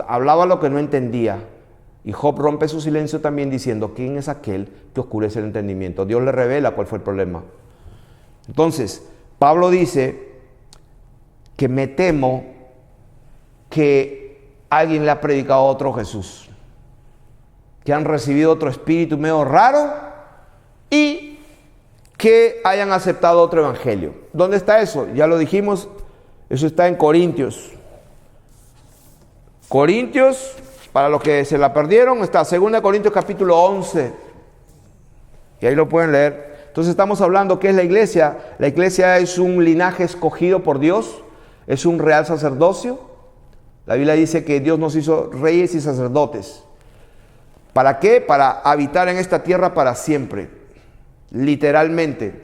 hablaba lo que no entendía. Y Job rompe su silencio también diciendo, ¿quién es aquel que oscurece el entendimiento? Dios le revela cuál fue el problema. Entonces, Pablo dice que me temo que alguien le ha predicado a otro Jesús, que han recibido otro espíritu medio raro y que hayan aceptado otro evangelio. ¿Dónde está eso? Ya lo dijimos, eso está en Corintios. Corintios, para los que se la perdieron, está 2 Corintios capítulo 11. Y ahí lo pueden leer. Entonces estamos hablando ¿qué es la iglesia? La iglesia es un linaje escogido por Dios, es un real sacerdocio. La Biblia dice que Dios nos hizo reyes y sacerdotes. ¿Para qué? Para habitar en esta tierra para siempre. Literalmente.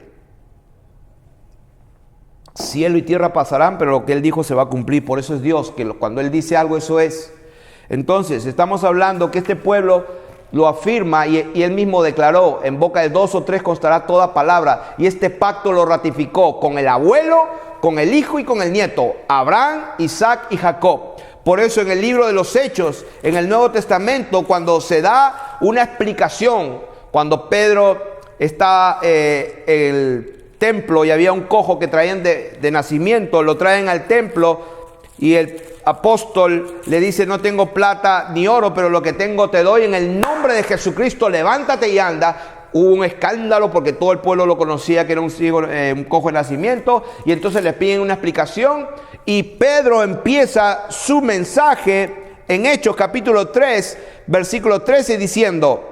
Cielo y tierra pasarán, pero lo que Él dijo se va a cumplir. Por eso es Dios, que cuando Él dice algo, eso es. Entonces, estamos hablando que este pueblo lo afirma y Él mismo declaró, en boca de 2 o 3 constará toda palabra. Y este pacto lo ratificó con el abuelo, con el hijo y con el nieto, Abraham, Isaac y Jacob. Por eso en el libro de los Hechos, en el Nuevo Testamento, cuando se da una explicación, cuando Pedro está en el templo y había un cojo que traían de nacimiento, lo traen al templo y el apóstol le dice, no tengo plata ni oro, pero lo que tengo te doy, en el nombre de Jesucristo, levántate y anda. Hubo un escándalo porque todo el pueblo lo conocía que era un ciego, un cojo de nacimiento, y entonces le piden una explicación y Pedro empieza su mensaje en Hechos capítulo 3, versículo 13 diciendo,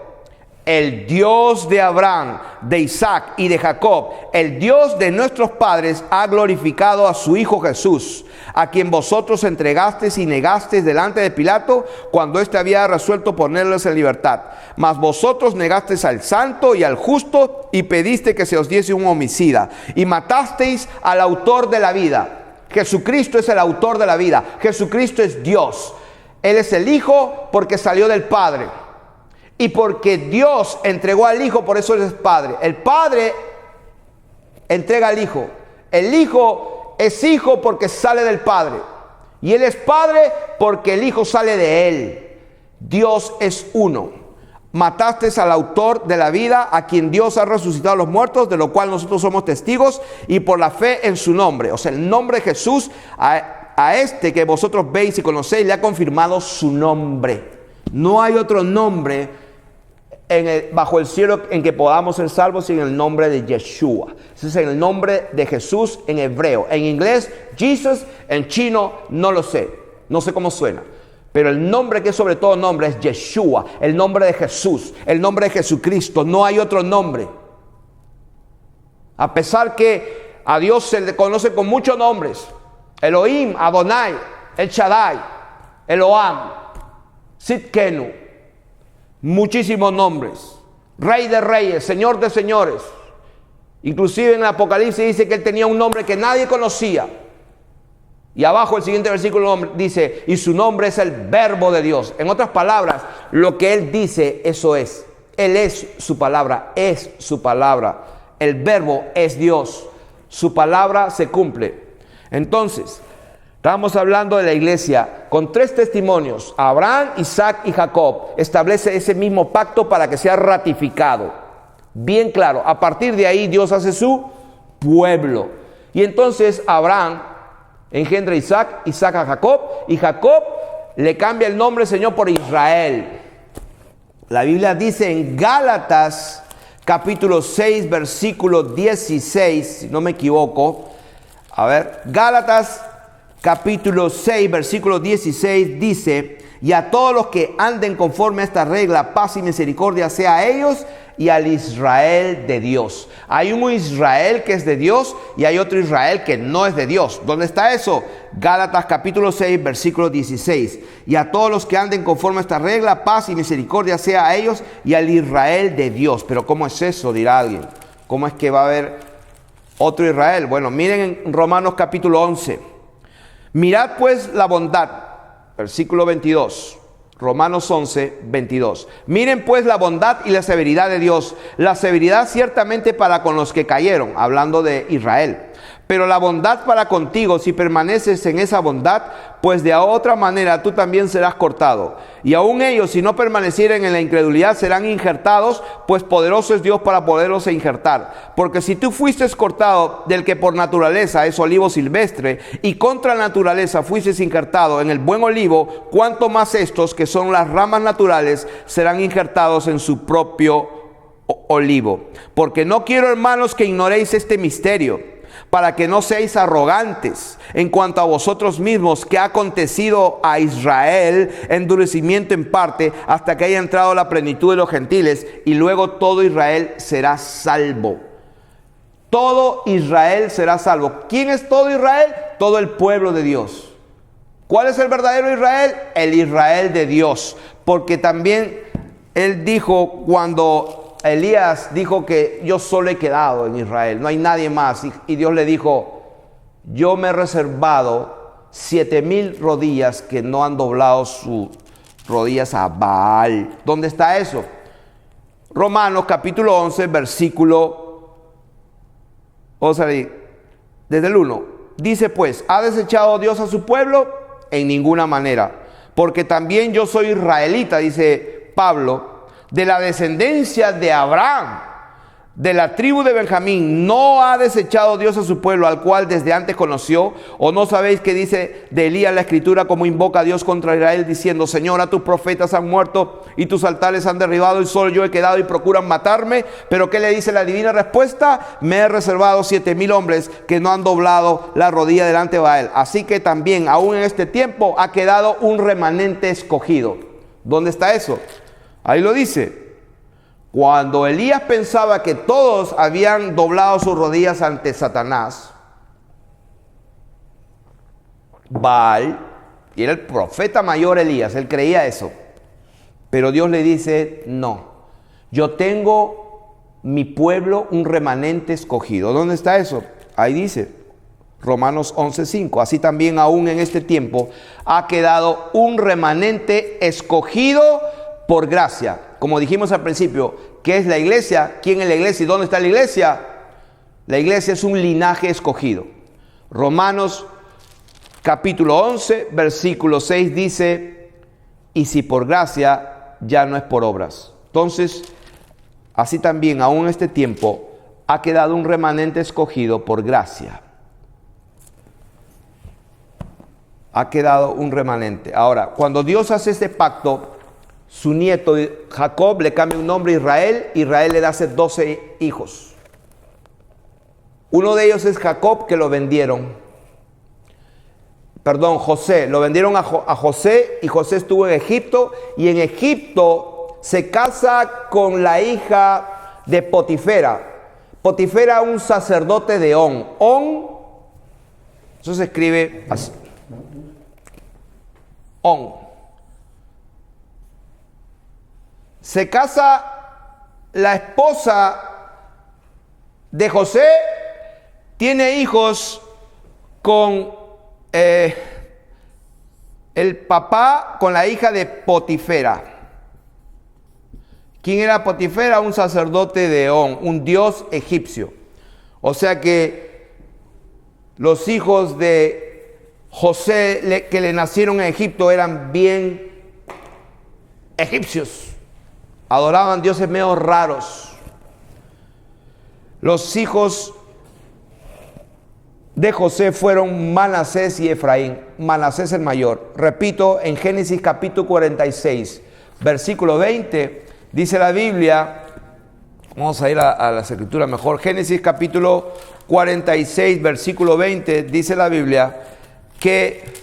el Dios de Abraham, de Isaac y de Jacob, el Dios de nuestros padres, ha glorificado a su Hijo Jesús, a quien vosotros entregasteis y negasteis delante de Pilato, cuando éste había resuelto ponerles en libertad. Mas vosotros negasteis al santo y al justo, y pediste que se os diese un homicida, y matasteis al autor de la vida. Jesucristo es el autor de la vida. Jesucristo es Dios. Él es el Hijo porque salió del Padre. Y porque Dios entregó al Hijo, por eso Él es Padre. El Padre entrega al Hijo. El Hijo es Hijo porque sale del Padre. Y Él es Padre porque el Hijo sale de Él. Dios es uno. Mataste al autor de la vida, a quien Dios ha resucitado a los muertos, de lo cual nosotros somos testigos, y por la fe en su nombre. O sea, el nombre de Jesús, a este que vosotros veis y conocéis, le ha confirmado su nombre. No hay otro nombre bajo el cielo en que podamos ser salvos sin el nombre de Yeshua. Ese es el nombre de Jesús en hebreo. En inglés, Jesus, en chino, no lo sé. No sé cómo suena. Pero el nombre que es sobre todo nombre es Yeshua, el nombre de Jesús, el nombre de Jesucristo. No hay otro nombre. A pesar que a Dios se le conoce con muchos nombres. Elohim, Adonai, El Shaddai, Eloham, Sidkenu. Muchísimos nombres. Rey de reyes, Señor de señores. Inclusive en el Apocalipsis dice que Él tenía un nombre que nadie conocía. Y abajo el siguiente versículo dice, y su nombre es el Verbo de Dios. En otras palabras, lo que Él dice, eso es. Él es su palabra, es su palabra. El Verbo es Dios. Su palabra se cumple. Entonces, estamos hablando de la iglesia con 3 testimonios. Abraham, Isaac y Jacob. Establece ese mismo pacto para que sea ratificado. Bien claro. A partir de ahí Dios hace su pueblo. Y entonces Abraham engendra a Isaac, Isaac a Jacob. Y Jacob le cambia el nombre, Señor, por Israel. La Biblia dice en Gálatas capítulo 6, versículo 16, si no me equivoco. A ver, Gálatas capítulo 6, versículo 16 dice, y a todos los que anden conforme a esta regla, paz y misericordia sea a ellos y al Israel de Dios. Hay un Israel que es de Dios y hay otro Israel que no es de Dios. ¿Dónde está eso? Gálatas capítulo 6, versículo 16. Y a todos los que anden conforme a esta regla, paz y misericordia sea a ellos y al Israel de Dios. Pero ¿cómo es eso? Dirá alguien. ¿Cómo es que va a haber otro Israel? Bueno, miren en Romanos capítulo 11. Mirad pues la bondad, versículo 22. Romanos 11, 22. Miren pues la bondad y la severidad de Dios. La severidad ciertamente para con los que cayeron, hablando de Israel. Pero la bondad para contigo si permaneces en esa bondad, pues de otra manera tú también serás cortado. Y aun ellos, si no permanecieren en la incredulidad, serán injertados, pues poderoso es Dios para poderlos injertar. Porque si tú fuiste cortado del que por naturaleza es olivo silvestre, y contra naturaleza fuiste injertado en el buen olivo, cuánto más estos, que son las ramas naturales, serán injertados en su propio olivo. Porque no quiero, hermanos, que ignoréis este misterio, para que no seáis arrogantes en cuanto a vosotros mismos, que ha acontecido a Israel endurecimiento en parte, hasta que haya entrado la plenitud de los gentiles, y luego todo Israel será salvo. Todo Israel será salvo. ¿Quién es todo Israel? Todo el pueblo de Dios. ¿Cuál es el verdadero Israel? El Israel de Dios. Porque también él dijo, cuando Elías dijo que yo solo he quedado en Israel, no hay nadie más. Y Dios le dijo, yo me he reservado 7,000 rodillas que no han doblado sus rodillas a Baal. ¿Dónde está eso? Romanos capítulo 11, versículo, vamos a ver, desde el 1. Dice pues, ¿ha desechado Dios a su pueblo? En ninguna manera. Porque también yo soy israelita, dice Pablo, de la descendencia de Abraham, de la tribu de Benjamín. No ha desechado Dios a su pueblo, al cual desde antes conoció. ¿O no sabéis que dice de Elías la escritura, cómo invoca a Dios contra Israel, diciendo, Señor, a tus profetas han muerto y tus altares han derribado, y solo yo he quedado y procuran matarme? Pero ¿qué le dice la divina respuesta? Me he reservado 7,000 hombres que no han doblado la rodilla delante de Baal. Así que también, aún en este tiempo, ha quedado un remanente escogido. ¿Dónde está eso? Ahí lo dice. Cuando Elías pensaba que todos habían doblado sus rodillas ante Satanás, Baal, y era el profeta mayor Elías, él creía eso. Pero Dios le dice, no, yo tengo mi pueblo, un remanente escogido. ¿Dónde está eso? Ahí dice, Romanos 11:5. Así también aún en este tiempo ha quedado un remanente escogido por gracia. Como dijimos al principio, ¿qué es la iglesia? ¿Quién es la iglesia y dónde está la iglesia? La iglesia es un linaje escogido. Romanos capítulo 11, versículo 6 dice, y si por gracia, ya no es por obras. Entonces, así también aún en este tiempo ha quedado un remanente escogido por gracia. Ha quedado un remanente. Ahora, cuando Dios hace este pacto, su nieto Jacob le cambia un nombre a Israel. Israel le da 12 hijos. Uno de ellos es Jacob, que lo vendieron. Perdón, José. Lo vendieron a José, y José estuvo en Egipto. Y en Egipto se casa con la hija de Potifera. Potifera, un sacerdote de On. On, eso se escribe así. On. Se casa la esposa de José, tiene hijos con el papá, con la hija de Potifera. ¿Quién era Potifera? Un sacerdote de On, un dios egipcio. O sea que los hijos de José que le nacieron en Egipto eran bien egipcios. Adoraban dioses medio raros. Los hijos de José fueron Manasés y Efraín. Manasés el mayor. Repito, en Génesis capítulo 46, versículo 20, dice la Biblia, vamos a ir a las escrituras mejor. Génesis capítulo 46, versículo 20, dice la Biblia que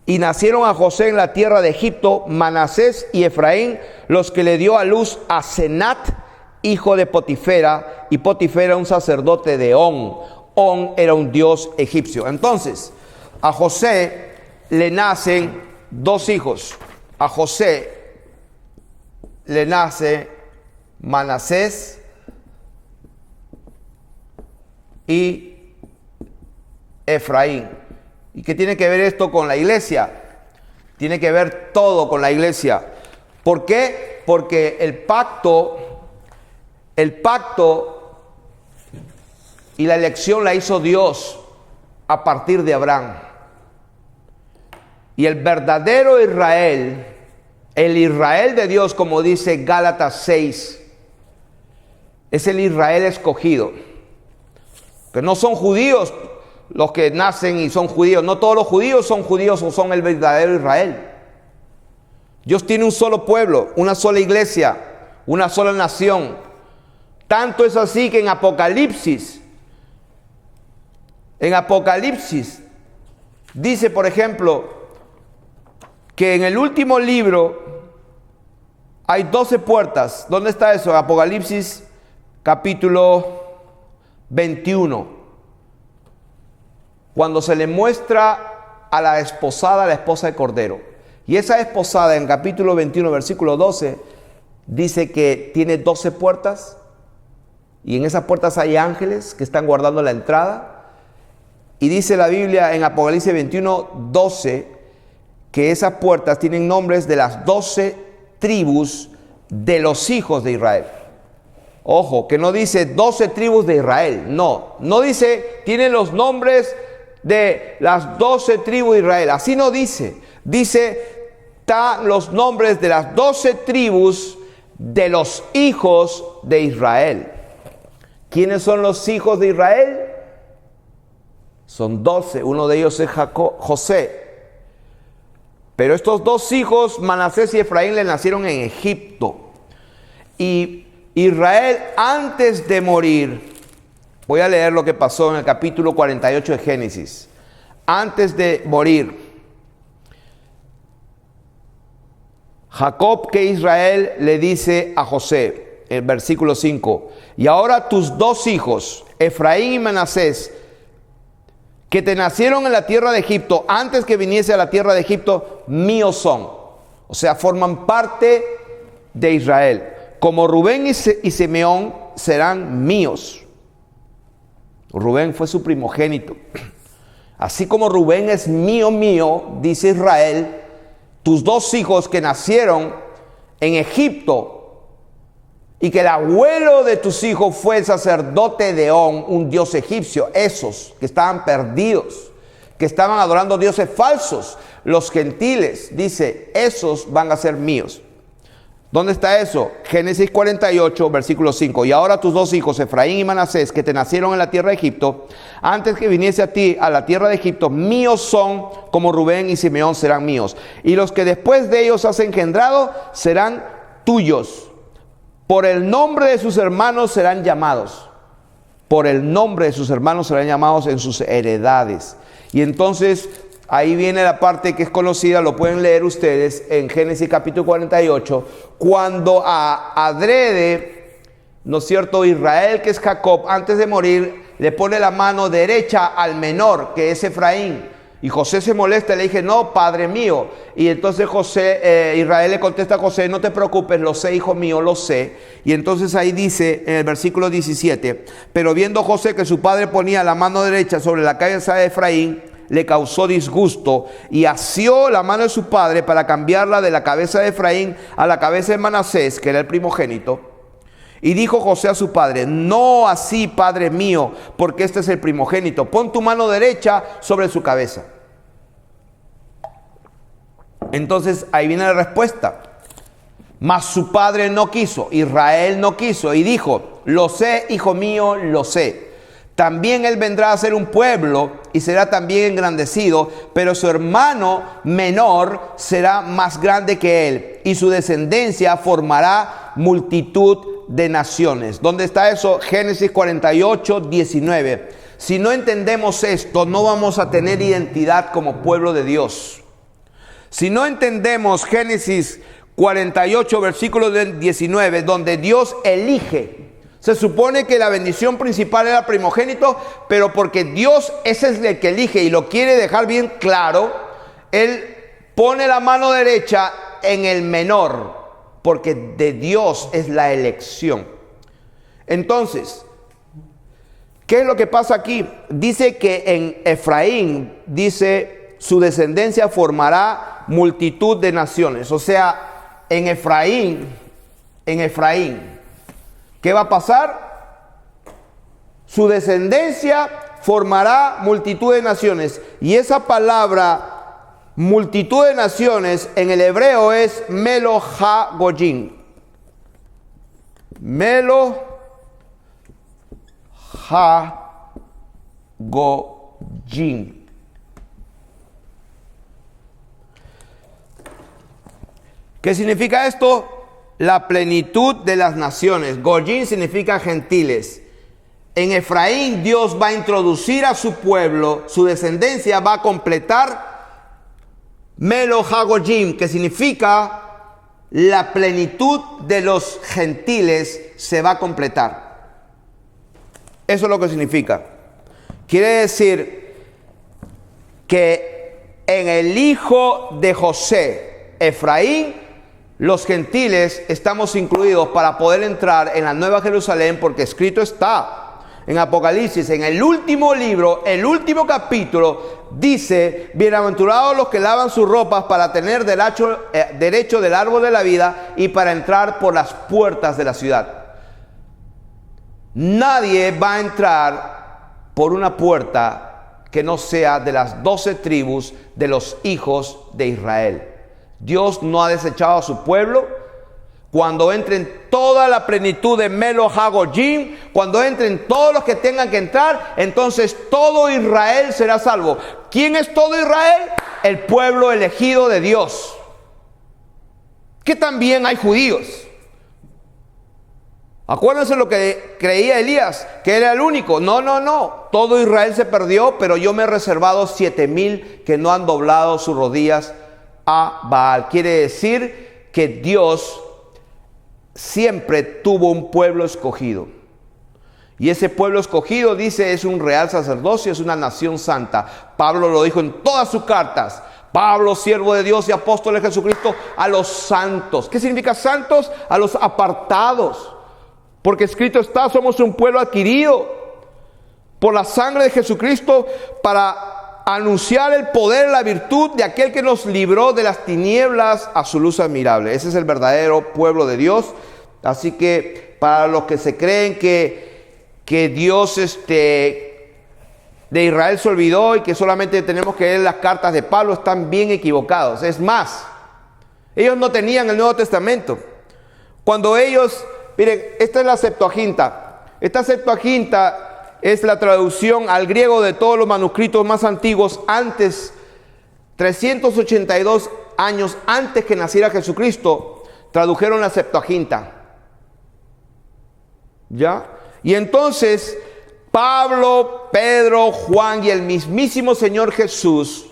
y nacieron a José en la tierra de Egipto Manasés y Efraín, los que le dio a luz a Senat, hijo de Potifera, y Potifera un sacerdote de On. On era un dios egipcio. Entonces, a José le nacen 2 hijos. A José le nace Manasés y Efraín. ¿Y qué tiene que ver esto con la iglesia? Tiene que ver todo con la iglesia. ¿Por qué? Porque el pacto y la elección la hizo Dios a partir de Abraham. Y el verdadero Israel, el Israel de Dios, como dice Gálatas 6, es el Israel escogido. Que no son judíos los que nacen y son judíos. No todos los judíos o son el verdadero Israel. Dios tiene un solo pueblo, una sola iglesia, una sola nación. Tanto es así que en Apocalipsis dice, por ejemplo, que en el último libro hay 12 puertas. ¿Dónde está eso? Apocalipsis capítulo 21. Cuando se le muestra a la esposa de Cordero. Y esa esposada en capítulo 21, versículo 12, dice que tiene 12 puertas. Y en esas puertas hay ángeles que están guardando la entrada. Y dice la Biblia en Apocalipsis 21, 12, que esas puertas tienen nombres de las 12 tribus de los hijos de Israel. Ojo, que no dice 12 tribus de Israel. No dice, tienen los nombres de las 12 tribus de Israel. Así no dice. Dice, están los nombres de las 12 tribus de los hijos de Israel. ¿Quiénes son los hijos de Israel? Son 12. Uno de ellos es José. Pero estos dos hijos, Manasés y Efraín, le nacieron en Egipto. Y Israel, antes de morir, voy a leer lo que pasó en el capítulo 48 de Génesis. Antes de morir, Jacob, que Israel, le dice a José, el versículo 5, y ahora tus dos hijos, Efraín y Manasés, que te nacieron en la tierra de Egipto, antes que viniese a la tierra de Egipto, míos son. O sea, forman parte de Israel. Como Rubén y Simeón serán míos. Rubén fue su primogénito. Así como Rubén es mío, dice Israel, tus dos hijos que nacieron en Egipto y que el abuelo de tus hijos fue el sacerdote de On, un dios egipcio, esos que estaban perdidos, que estaban adorando dioses falsos, los gentiles, dice, esos van a ser míos. ¿Dónde está eso? Génesis 48, versículo 5. Y ahora tus dos hijos, Efraín y Manasés, que te nacieron en la tierra de Egipto, antes que viniese a ti a la tierra de Egipto, míos son, como Rubén y Simeón serán míos. Y los que después de ellos has engendrado serán tuyos. Por el nombre de sus hermanos serán llamados. Por el nombre de sus hermanos serán llamados en sus heredades. Y entonces ahí viene la parte que es conocida, lo pueden leer ustedes en Génesis capítulo 48, cuando adrede, ¿no es cierto?, Israel, que es Jacob, antes de morir, le pone la mano derecha al menor, que es Efraín. Y José se molesta, le dije, no, padre mío. Y entonces Israel le contesta a José, no te preocupes, lo sé, hijo mío, lo sé. Y entonces ahí dice en el versículo 17, pero viendo José que su padre ponía la mano derecha sobre la cabeza de Efraín, le causó disgusto y asió la mano de su padre para cambiarla de la cabeza de Efraín a la cabeza de Manasés, que era el primogénito. Y dijo José a su padre, no así, padre mío, porque este es el primogénito. Pon tu mano derecha sobre su cabeza. Entonces ahí viene la respuesta. Mas su padre no quiso, Israel no quiso, y dijo, lo sé, hijo mío, lo sé. También él vendrá a ser un pueblo y será también engrandecido, pero su hermano menor será más grande que él, y su descendencia formará multitud de naciones. ¿Dónde está eso? Génesis 48, 19. Si no entendemos esto, no vamos a tener identidad como pueblo de Dios. Si no entendemos Génesis 48, versículo 19, donde Dios elige. Se supone que la bendición principal era primogénito, pero porque Dios ese es el que elige y lo quiere dejar bien claro, Él pone la mano derecha en el menor, porque de Dios es la elección. Entonces, ¿Qué es lo que pasa aquí? Dice que en Efraín, dice, su descendencia formará multitud de naciones. O sea, en Efraín, ¿qué va a pasar? Su descendencia formará multitud de naciones. Y esa palabra, multitud de naciones, en el hebreo es Melo Ha Goyim. Melo Ha Goyim. ¿Qué significa esto? La plenitud de las naciones. Goyim significa gentiles. En Efraín Dios va a introducir a su pueblo, su descendencia va a completar Melo Ha Goyim, que significa la plenitud de los gentiles se va a completar. Eso es lo que significa. Quiere decir que en el hijo de José, Efraín, los gentiles estamos incluidos para poder entrar en la Nueva Jerusalén, porque escrito está en Apocalipsis, en el último libro, el último capítulo, dice: bienaventurados los que lavan sus ropas para tener derecho del árbol de la vida y para entrar por las puertas de la ciudad. Nadie va a entrar por una puerta que no sea de las 12 tribus de los hijos de Israel. Dios no ha desechado a su pueblo. Cuando entren toda la plenitud de Melo Ha Goyim, cuando entren todos los que tengan que entrar, entonces todo Israel será salvo. ¿Quién es todo Israel? El pueblo elegido de Dios. Que también hay judíos. Acuérdense lo que creía Elías, que era el único. No. Todo Israel se perdió, pero yo me he reservado 7,000 que no han doblado sus rodillas a Baal. Quiere decir que Dios siempre tuvo un pueblo escogido. Y ese pueblo escogido, dice, es un real sacerdocio, es una nación santa. Pablo lo dijo en todas sus cartas. Pablo, siervo de Dios y apóstol de Jesucristo, a los santos. ¿Qué significa santos? A los apartados. Porque escrito está, somos un pueblo adquirido por la sangre de Jesucristo para anunciar el poder, la virtud de aquel que nos libró de las tinieblas a su luz admirable. Ese es el verdadero pueblo de Dios. Así que para los que se creen que Dios de Israel se olvidó y que solamente tenemos que leer las cartas de Pablo, están bien equivocados. Es más, ellos no tenían el Nuevo Testamento. Cuando ellos... Miren, esta es la Septuaginta. Esta Septuaginta es la traducción al griego de todos los manuscritos más antiguos antes, 382 años antes que naciera Jesucristo, tradujeron la Septuaginta. ¿Ya? Y entonces Pablo, Pedro, Juan y el mismísimo Señor Jesús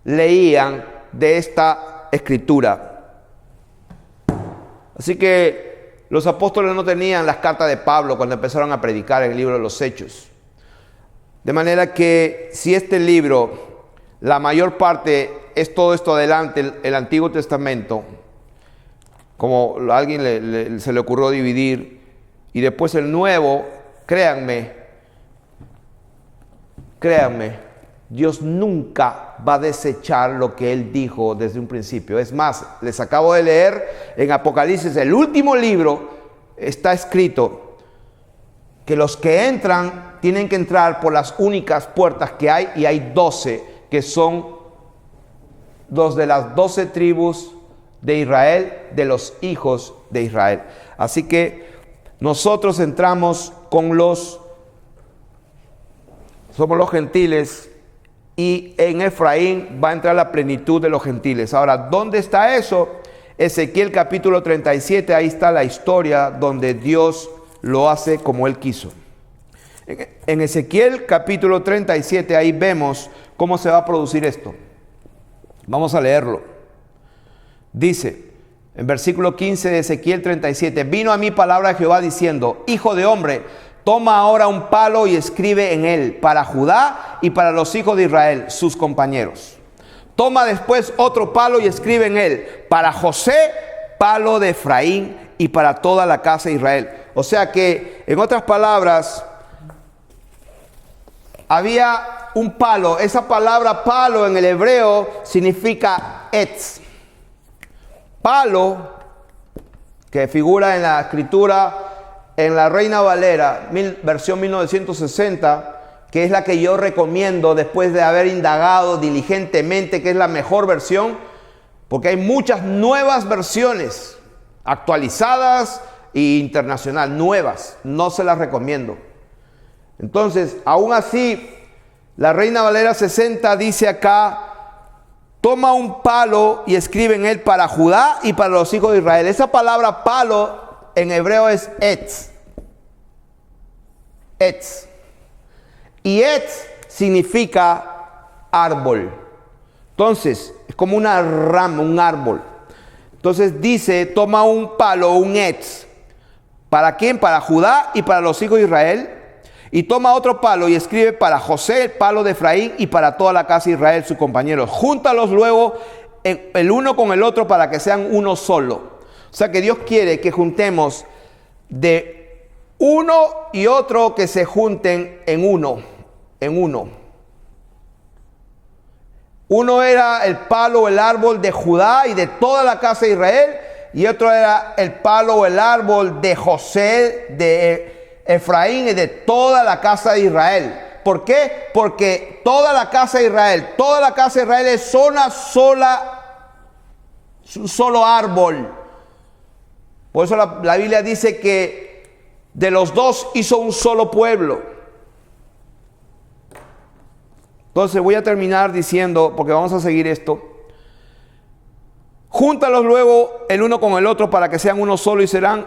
leían de esta escritura. Así que los apóstoles no tenían las cartas de Pablo cuando empezaron a predicar el libro de los Hechos. De manera que si este libro, la mayor parte es todo esto adelante, el Antiguo Testamento, como a alguien se le ocurrió dividir, y después el Nuevo, créanme, Dios nunca va a desechar lo que Él dijo desde un principio. Es más, les acabo de leer en Apocalipsis, el último libro, está escrito que los que entran tienen que entrar por las únicas puertas que hay, y hay 12, que son los de las 12 tribus de Israel, de los hijos de Israel. Así que nosotros entramos somos los gentiles, y en Efraín va a entrar la plenitud de los gentiles. Ahora, ¿dónde está eso? Ezequiel capítulo 37, ahí está la historia donde Dios lo hace como Él quiso. En Ezequiel capítulo 37, ahí vemos cómo se va a producir esto. Vamos a leerlo. Dice, en versículo 15 de Ezequiel 37, vino a mí palabra de Jehová diciendo: hijo de hombre, toma ahora un palo y escribe en él para Judá y para los hijos de Israel, sus compañeros. Toma después otro palo y escribe en él para José, palo de Efraín, y para toda la casa de Israel. O sea que, en otras palabras, había un palo. Esa palabra palo en el hebreo significa etz. Palo, que figura en la escritura en la Reina Valera, versión 1960, que es la que yo recomiendo después de haber indagado diligentemente, que es la mejor versión, porque hay muchas nuevas versiones, actualizadas e internacional, nuevas, no se las recomiendo. Entonces, aún así, la Reina Valera 60 dice acá, toma un palo y escribe en él para Judá y para los hijos de Israel. Esa palabra palo en hebreo es etz. Etz. Y etz significa árbol. Entonces, es como una rama, un árbol. Entonces dice, toma un palo, un etz. ¿Para quién? Para Judá y para los hijos de Israel. Y toma otro palo y escribe para José, el palo de Efraín, y para toda la casa de Israel, sus compañeros. Júntalos luego el uno con el otro para que sean uno solo. O sea que Dios quiere que juntemos de uno y otro, que se junten en uno. Uno era el palo o el árbol de Judá y de toda la casa de Israel, y otro era el palo o el árbol de José, de Efraín y de toda la casa de Israel. ¿Por qué? Porque toda la casa de Israel es un solo árbol. Por eso la Biblia dice que de los dos hizo un solo pueblo. Entonces voy a terminar diciendo, porque vamos a seguir esto. Júntalos luego el uno con el otro para que sean uno solo y serán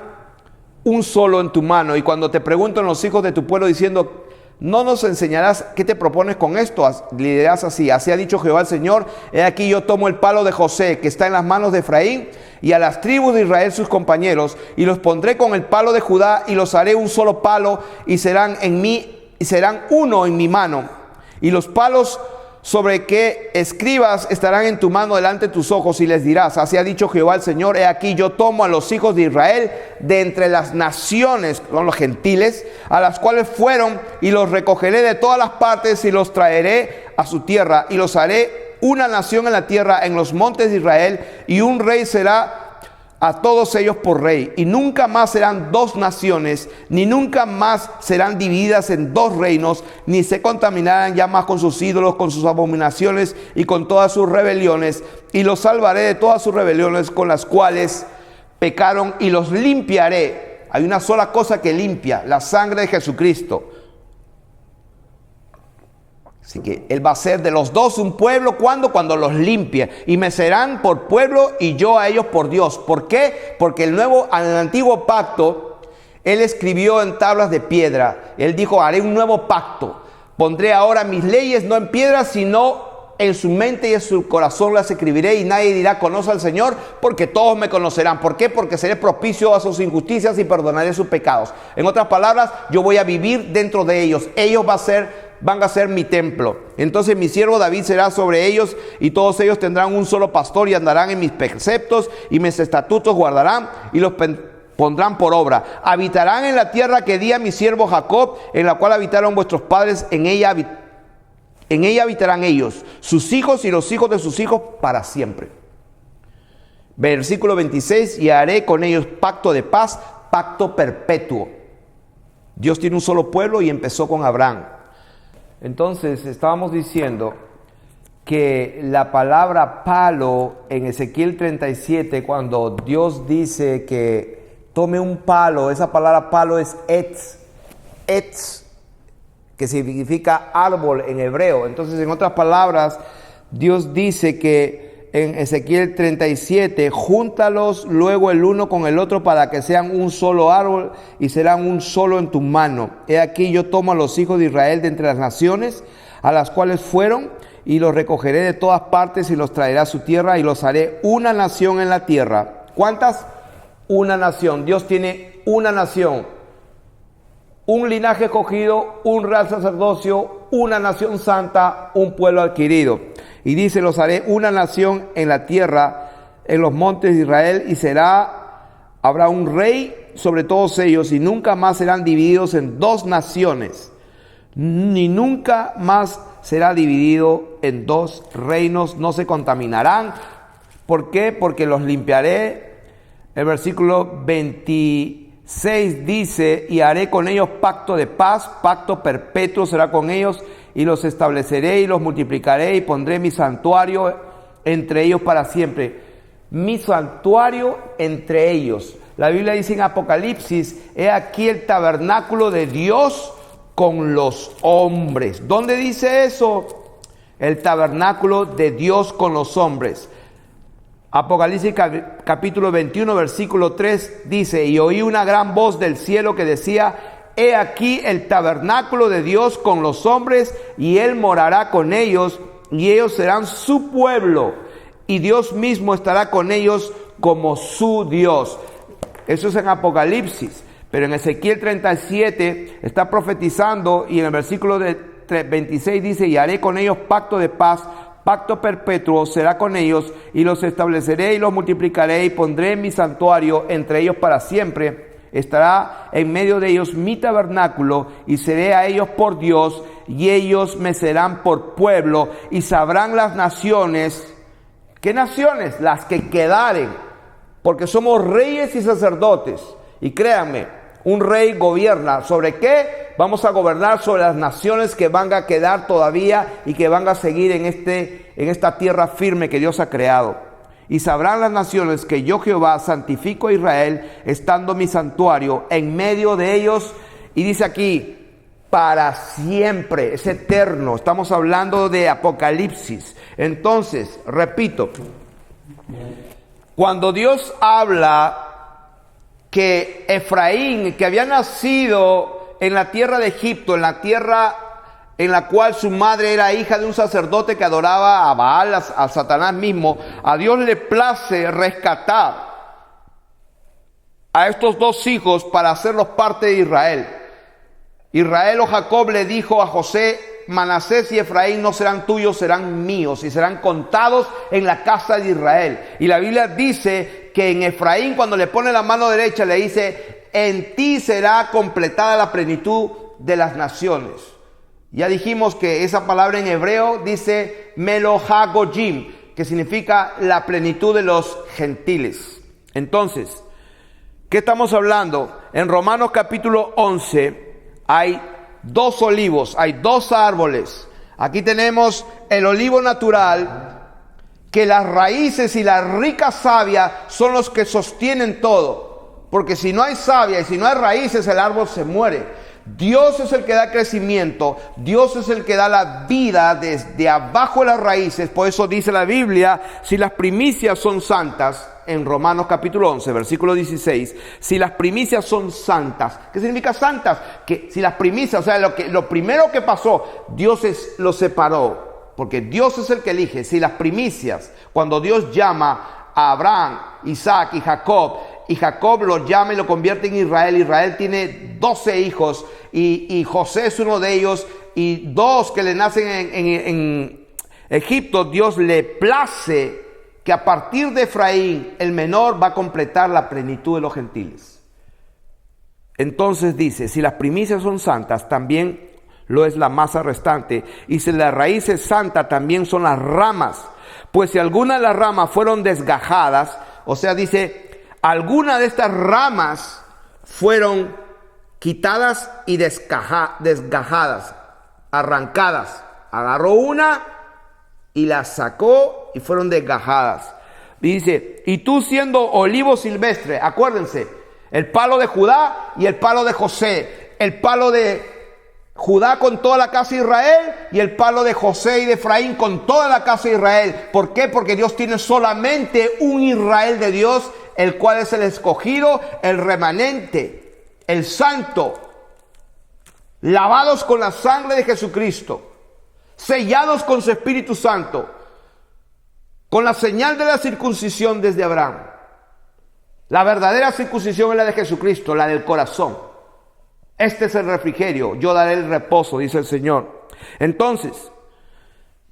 un solo en tu mano. Y cuando te pregunten los hijos de tu pueblo diciendo, ¿no nos enseñarás qué te propones con esto? Le dirás así ha dicho Jehová el Señor, he aquí yo tomo el palo de José que está en las manos de Efraín y a las tribus de Israel sus compañeros, y los pondré con el palo de Judá y los haré un solo palo y serán en mí y serán uno en mi mano. Y los palos sobre que escribas estarán en tu mano delante de tus ojos, y les dirás, así ha dicho Jehová el Señor, he aquí yo tomo a los hijos de Israel de entre las naciones, son los gentiles, a las cuales fueron, y los recogeré de todas las partes y los traeré a su tierra, y los haré una nación en la tierra, en los montes de Israel, y un rey será a todos ellos por rey, y nunca más serán dos naciones, ni nunca más serán divididas en dos reinos, ni se contaminarán ya más con sus ídolos, con sus abominaciones y con todas sus rebeliones, y los salvaré de todas sus rebeliones con las cuales pecaron, y los limpiaré. Hay una sola cosa que limpia: la sangre de Jesucristo. Así que Él va a ser de los dos un pueblo. ¿Cuándo? Cuando los limpie. Y me serán por pueblo y yo a ellos por Dios. ¿Por qué? Porque el antiguo pacto, Él escribió en tablas de piedra. Él dijo, haré un nuevo pacto. Pondré ahora mis leyes no en piedra, sino en su mente y en su corazón las escribiré, y nadie dirá, conoce al Señor, porque todos me conocerán. ¿Por qué? Porque seré propicio a sus injusticias y perdonaré sus pecados. En otras palabras, yo voy a vivir dentro de ellos. Ellos van a ser mi templo. Entonces mi siervo David será sobre ellos, y todos ellos tendrán un solo pastor, y andarán en mis preceptos, y mis estatutos guardarán, y los pondrán por obra. Habitarán en la tierra que di a mi siervo Jacob, en la cual habitaron vuestros padres, en ella habitarán ellos, sus hijos y los hijos de sus hijos para siempre. Versículo 26, y haré con ellos pacto de paz, pacto perpetuo. Dios tiene un solo pueblo y empezó con Abraham. Entonces estábamos diciendo que la palabra palo en Ezequiel 37, cuando Dios dice que tome un palo, esa palabra palo es etz, que significa árbol en hebreo. Entonces, en otras palabras, Dios dice que en Ezequiel 37, júntalos luego el uno con el otro para que sean un solo árbol y serán un solo en tu mano. He aquí yo tomo a los hijos de Israel de entre las naciones a las cuales fueron, y los recogeré de todas partes y los traeré a su tierra, y los haré una nación en la tierra. ¿Cuántas? Una nación. Dios tiene una nación, un linaje escogido, un real sacerdocio, una nación santa, un pueblo adquirido. Y dice, los haré una nación en la tierra, en los montes de Israel, y habrá un rey sobre todos ellos, y nunca más serán divididos en dos naciones. ni nunca más será dividido en dos reinos, no se contaminarán. ¿Por qué? Porque los limpiaré. El versículo 26 dice, y haré con ellos pacto de paz, pacto perpetuo será con ellos, y los estableceré y los multiplicaré y pondré mi santuario entre ellos para siempre. Mi santuario entre ellos. La Biblia dice en Apocalipsis, he aquí el tabernáculo de Dios con los hombres. ¿Dónde dice eso? El tabernáculo de Dios con los hombres. Apocalipsis capítulo 21, versículo 3 dice, y oí una gran voz del cielo que decía, he aquí el tabernáculo de Dios con los hombres, y Él morará con ellos, y ellos serán su pueblo, y Dios mismo estará con ellos como su Dios. Eso es en Apocalipsis. Pero en Ezequiel 37 está profetizando, y en el versículo 26 dice, y haré con ellos pacto de paz, pacto perpetuo será con ellos, y los estableceré y los multiplicaré, y pondré mi santuario entre ellos para siempre. Estará en medio de ellos mi tabernáculo, y seré a ellos por Dios, y ellos me serán por pueblo, y sabrán las naciones. ¿Qué naciones? Las que quedaren, porque somos reyes y sacerdotes. Y créanme, un rey gobierna. ¿Sobre qué? Vamos a gobernar sobre las naciones que van a quedar todavía y que van a seguir en esta tierra firme que Dios ha creado. Y sabrán las naciones que yo Jehová santifico a Israel, estando mi santuario en medio de ellos. Y dice aquí, para siempre, es eterno. Estamos hablando de Apocalipsis. Entonces, repito, cuando Dios habla que Efraín, que había nacido en la tierra de Egipto, en la tierra en la cual su madre era hija de un sacerdote que adoraba a Baal, a Satanás mismo, a Dios le place rescatar a estos dos hijos para hacerlos parte de Israel. Israel o Jacob le dijo a José, Manasés y Efraín no serán tuyos, serán míos, y serán contados en la casa de Israel. Y la Biblia dice que en Efraín, cuando le pone la mano derecha, le dice, en ti será completada la plenitud de las naciones. Ya dijimos que esa palabra en hebreo dice Melohagojim, que significa la plenitud de los gentiles. Entonces, ¿qué estamos hablando? En Romanos capítulo 11 hay dos olivos, hay dos árboles. Aquí tenemos el olivo natural, que las raíces y la rica savia son los que sostienen todo. Porque si no hay savia y si no hay raíces, el árbol se muere. Dios es el que da crecimiento, Dios es el que da la vida desde abajo de las raíces. Por eso dice la Biblia, si las primicias son santas, en Romanos capítulo 11, versículo 16, si las primicias son santas, ¿qué significa santas? Que si las primicias, o sea, lo primero que pasó, Dios lo separó, porque Dios es el que elige. Si las primicias, cuando Dios llama a Abraham, Isaac y Jacob lo llama y lo convierte en Israel. Israel tiene 12 hijos y José es uno de ellos, y dos que le nacen en Egipto. Dios le place que a partir de Efraín, el menor va a completar la plenitud de los gentiles. Entonces dice, si las primicias son santas, también lo es la masa restante, y si la raíz es santa, también son las ramas. Pues si alguna de las ramas fueron desgajadas, o sea, dice, alguna de estas ramas fueron quitadas y desgajadas, arrancadas. Agarró una y la sacó y fueron desgajadas. Dice, y tú siendo olivo silvestre, acuérdense, el palo de Judá y el palo de José, el palo de Judá con toda la casa de Israel y el palo de José y de Efraín con toda la casa de Israel. ¿Por qué? Porque Dios tiene solamente un Israel de Dios, el cual es el escogido, el remanente, el santo, lavados con la sangre de Jesucristo, sellados con su Espíritu Santo, con la señal de la circuncisión desde Abraham. La verdadera circuncisión es la de Jesucristo, la del corazón. Este es el refrigerio, yo daré el reposo, dice el Señor. Entonces,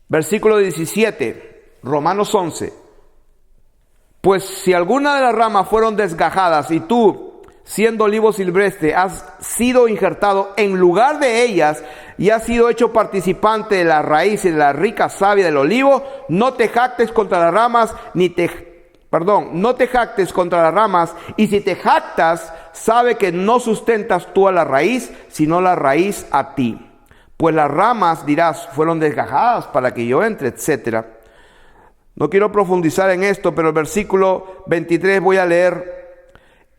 versículo 17, Romanos 11. Pues si alguna de las ramas fueron desgajadas y tú, siendo olivo silvestre, has sido injertado en lugar de ellas, y has sido hecho participante de la raíz y de la rica savia del olivo, no te jactes contra las ramas, no te jactes contra las ramas, y si te jactas, sabe que no sustentas tú a la raíz, sino la raíz a ti. Pues las ramas, dirás, fueron desgajadas para que yo entre, etc. No quiero profundizar en esto, pero el versículo 23 voy a leer.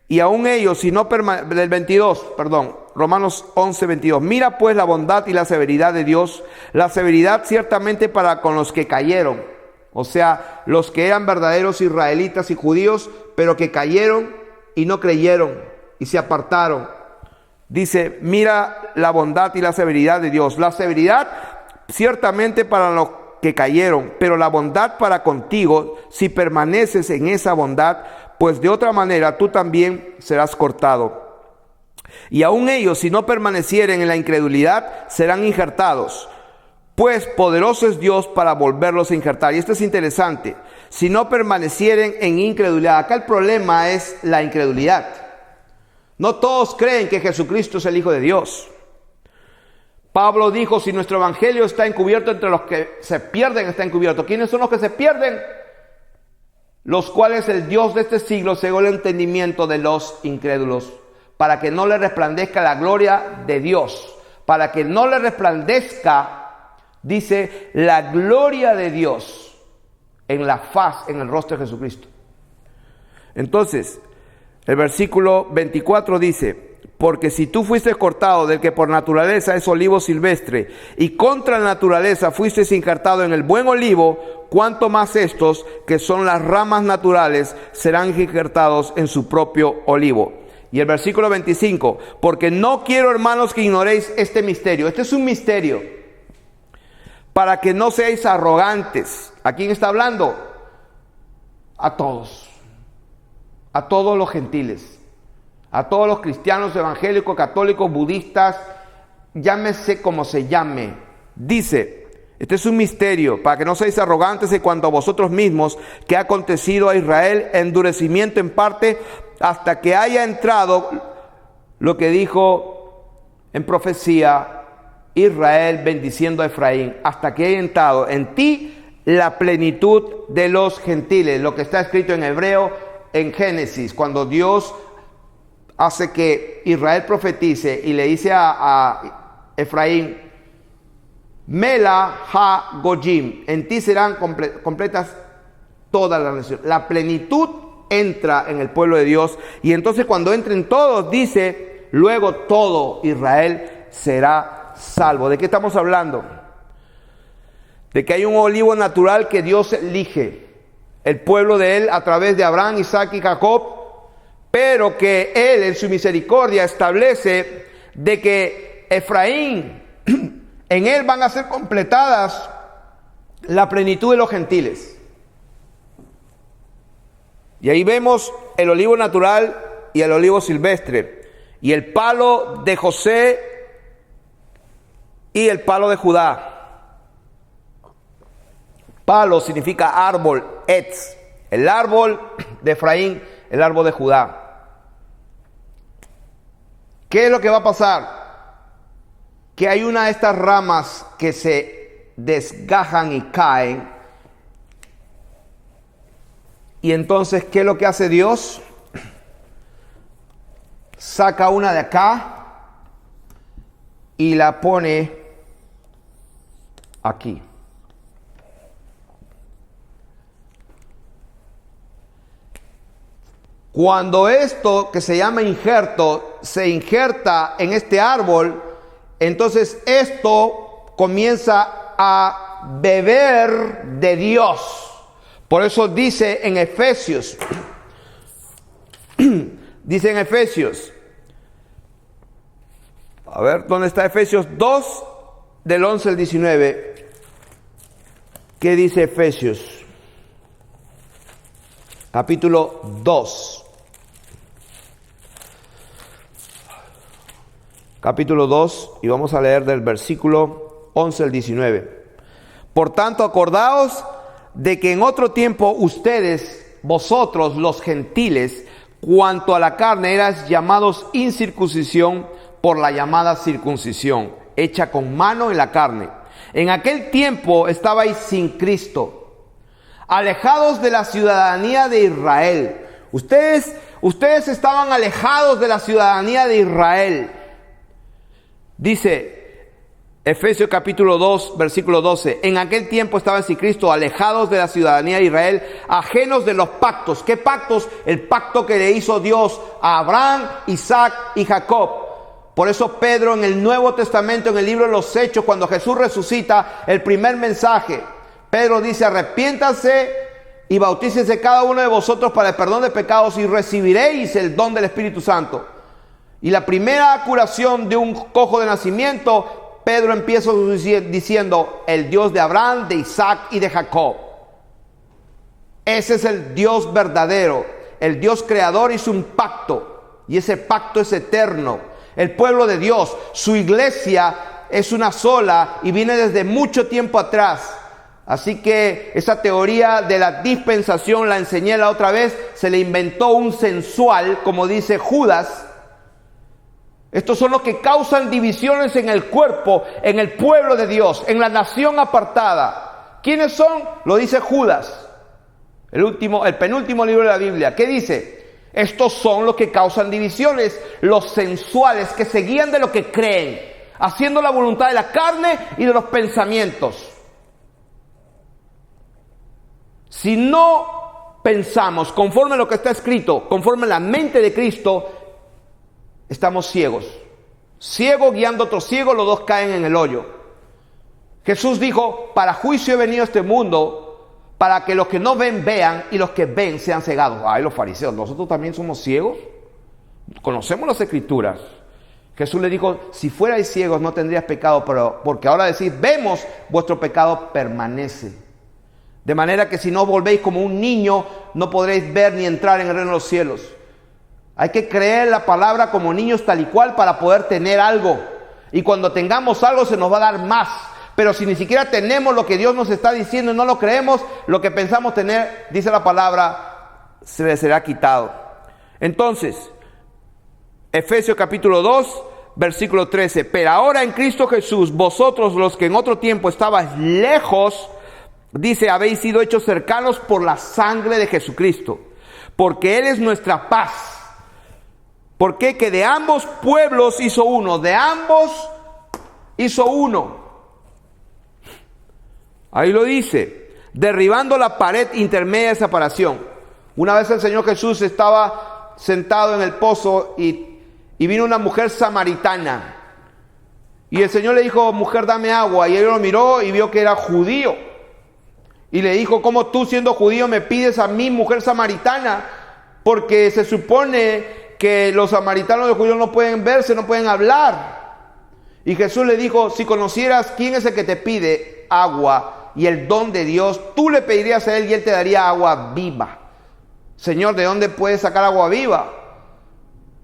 Y aún ellos, si no del 22, Romanos 11, 22. Mira pues la bondad y la severidad de Dios, la severidad ciertamente para con los que cayeron, o sea, los que eran verdaderos israelitas y judíos, pero que cayeron y no creyeron y se apartaron. Dice, mira la bondad y la severidad de Dios. La severidad ciertamente para los que cayeron, pero la bondad para contigo, si permaneces en esa bondad, pues de otra manera tú también serás cortado. Y aún ellos, si no permanecieren en la incredulidad, serán injertados. Pues poderoso es Dios para volverlos a injertar. Y esto es interesante. Si no permanecieren en incredulidad. Acá el problema es la incredulidad. No todos creen que Jesucristo es el Hijo de Dios. Pablo dijo, si nuestro evangelio está encubierto, entre los que se pierden está encubierto. ¿Quiénes son los que se pierden? Los cuales el Dios de este siglo cegó el entendimiento de los incrédulos, para que no le resplandezca la gloria de Dios. Para que no le resplandezca, dice, la gloria de Dios en la faz, en el rostro de Jesucristo. Entonces, el versículo 24 dice, porque si tú fuiste cortado del que por naturaleza es olivo silvestre, y contra la naturaleza fuiste injertado en el buen olivo, cuánto más estos, que son las ramas naturales, serán injertados en su propio olivo. Y el versículo 25, porque no quiero, hermanos, que ignoréis este misterio. Este es un misterio, para que no seáis arrogantes. ¿A quién está hablando? A todos los gentiles, a todos los cristianos, evangélicos, católicos, budistas, llámese como se llame. Dice, este es un misterio, para que no seáis arrogantes en cuanto a vosotros mismos, que ha acontecido a Israel endurecimiento en parte, hasta que haya entrado lo que dijo en profecía Israel, bendiciendo a Efraín, hasta que haya entrado en ti la plenitud de los gentiles, lo que está escrito en hebreo, en Génesis, cuando Dios hace que Israel profetice y le dice a Efraín, Mela ha Gojim, en ti serán completas todas las naciones. La plenitud entra en el pueblo de Dios, y entonces cuando entren todos, dice, luego todo Israel será salvo. ¿De qué estamos hablando? De que hay un olivo natural que Dios elige, el pueblo de él a través de Abraham, Isaac y Jacob, pero que él en su misericordia establece de que Efraín, en él van a ser completadas la plenitud de los gentiles. Y ahí vemos el olivo natural y el olivo silvestre, y el palo de José y el palo de Judá. Palo significa árbol, etz, el árbol de Efraín, el árbol de Judá. ¿Qué es lo que va a pasar? Que hay una de estas ramas que se desgajan y caen. Y entonces, ¿qué es lo que hace Dios? Saca una de acá y la pone aquí. Cuando esto que se llama injerto se injerta en este árbol, entonces esto comienza a beber de Dios. Por eso dice en Efesios, a ver, ¿dónde está Efesios 2, del 11 al 19? ¿Qué dice Efesios? Capítulo 2. Capítulo 2, y vamos a leer del versículo 11 al 19. Por tanto, acordaos de que en otro tiempo vosotros los gentiles, cuanto a la carne, eras llamados incircuncisión por la llamada circuncisión, hecha con mano en la carne. En aquel tiempo estabais sin Cristo, alejados de la ciudadanía de Israel. Ustedes estaban alejados de la ciudadanía de Israel. Dice Efesios capítulo 2, versículo 12. En aquel tiempo estaban sin Cristo, alejados de la ciudadanía de Israel, ajenos de los pactos. ¿Qué pactos? El pacto que le hizo Dios a Abraham, Isaac y Jacob. Por eso Pedro en el Nuevo Testamento, en el libro de los Hechos, cuando Jesús resucita, el primer mensaje, Pedro dice: arrepiéntanse y bautícese cada uno de vosotros para el perdón de pecados y recibiréis el don del Espíritu Santo. Y la primera curación de un cojo de nacimiento, Pedro empieza diciendo: el Dios de Abraham, de Isaac y de Jacob. Ese es el Dios verdadero. El Dios creador hizo un pacto, y ese pacto es eterno. El pueblo de Dios, su iglesia, es una sola y viene desde mucho tiempo atrás. Así que esa teoría de la dispensación, la enseñé la otra vez, se le inventó un sensual, como dice Judas. Estos son los que causan divisiones en el cuerpo, en el pueblo de Dios, en la nación apartada. ¿Quiénes son? Lo dice Judas, el penúltimo libro de la Biblia. ¿Qué dice? Estos son los que causan divisiones, los sensuales, que se guían de lo que creen, haciendo la voluntad de la carne y de los pensamientos. Si no pensamos conforme a lo que está escrito, conforme a la mente de Cristo, estamos ciegos. Ciego guiando a otro ciego, los dos caen en el hoyo. Jesús dijo: para juicio he venido a este mundo, para que los que no ven, vean, y los que ven sean cegados. Ay, los fariseos, ¿nosotros también somos ciegos? Conocemos las Escrituras. Jesús le dijo: si fuerais ciegos no tendrías pecado, pero porque ahora decís vemos, vuestro pecado permanece. De manera que si no volvéis como un niño, no podréis ver ni entrar en el reino de los cielos. Hay que creer la palabra como niños tal y cual para poder tener algo. Y cuando tengamos algo se nos va a dar más. Pero si ni siquiera tenemos lo que Dios nos está diciendo y no lo creemos, lo que pensamos tener, dice la palabra, se le será quitado. Entonces, Efesios capítulo 2, versículo 13. Pero ahora en Cristo Jesús, vosotros los que en otro tiempo estabais lejos, dice, habéis sido hechos cercanos por la sangre de Jesucristo. Porque Él es nuestra paz. Porque que de ambos pueblos hizo uno, de ambos hizo uno. Ahí lo dice, derribando la pared intermedia de separación. Una vez el Señor Jesús estaba sentado en el pozo y vino una mujer samaritana. Y el Señor le dijo: mujer, dame agua. Y él lo miró y vio que era judío. Y le dijo: ¿cómo tú, siendo judío, me pides a mí, mujer samaritana? Porque se supone que los samaritanos y los judíos no pueden verse, no pueden hablar. Y Jesús le dijo: si conocieras quién es el que te pide agua y el don de Dios, tú le pedirías a Él y Él te daría agua viva. Señor, ¿de dónde puedes sacar agua viva?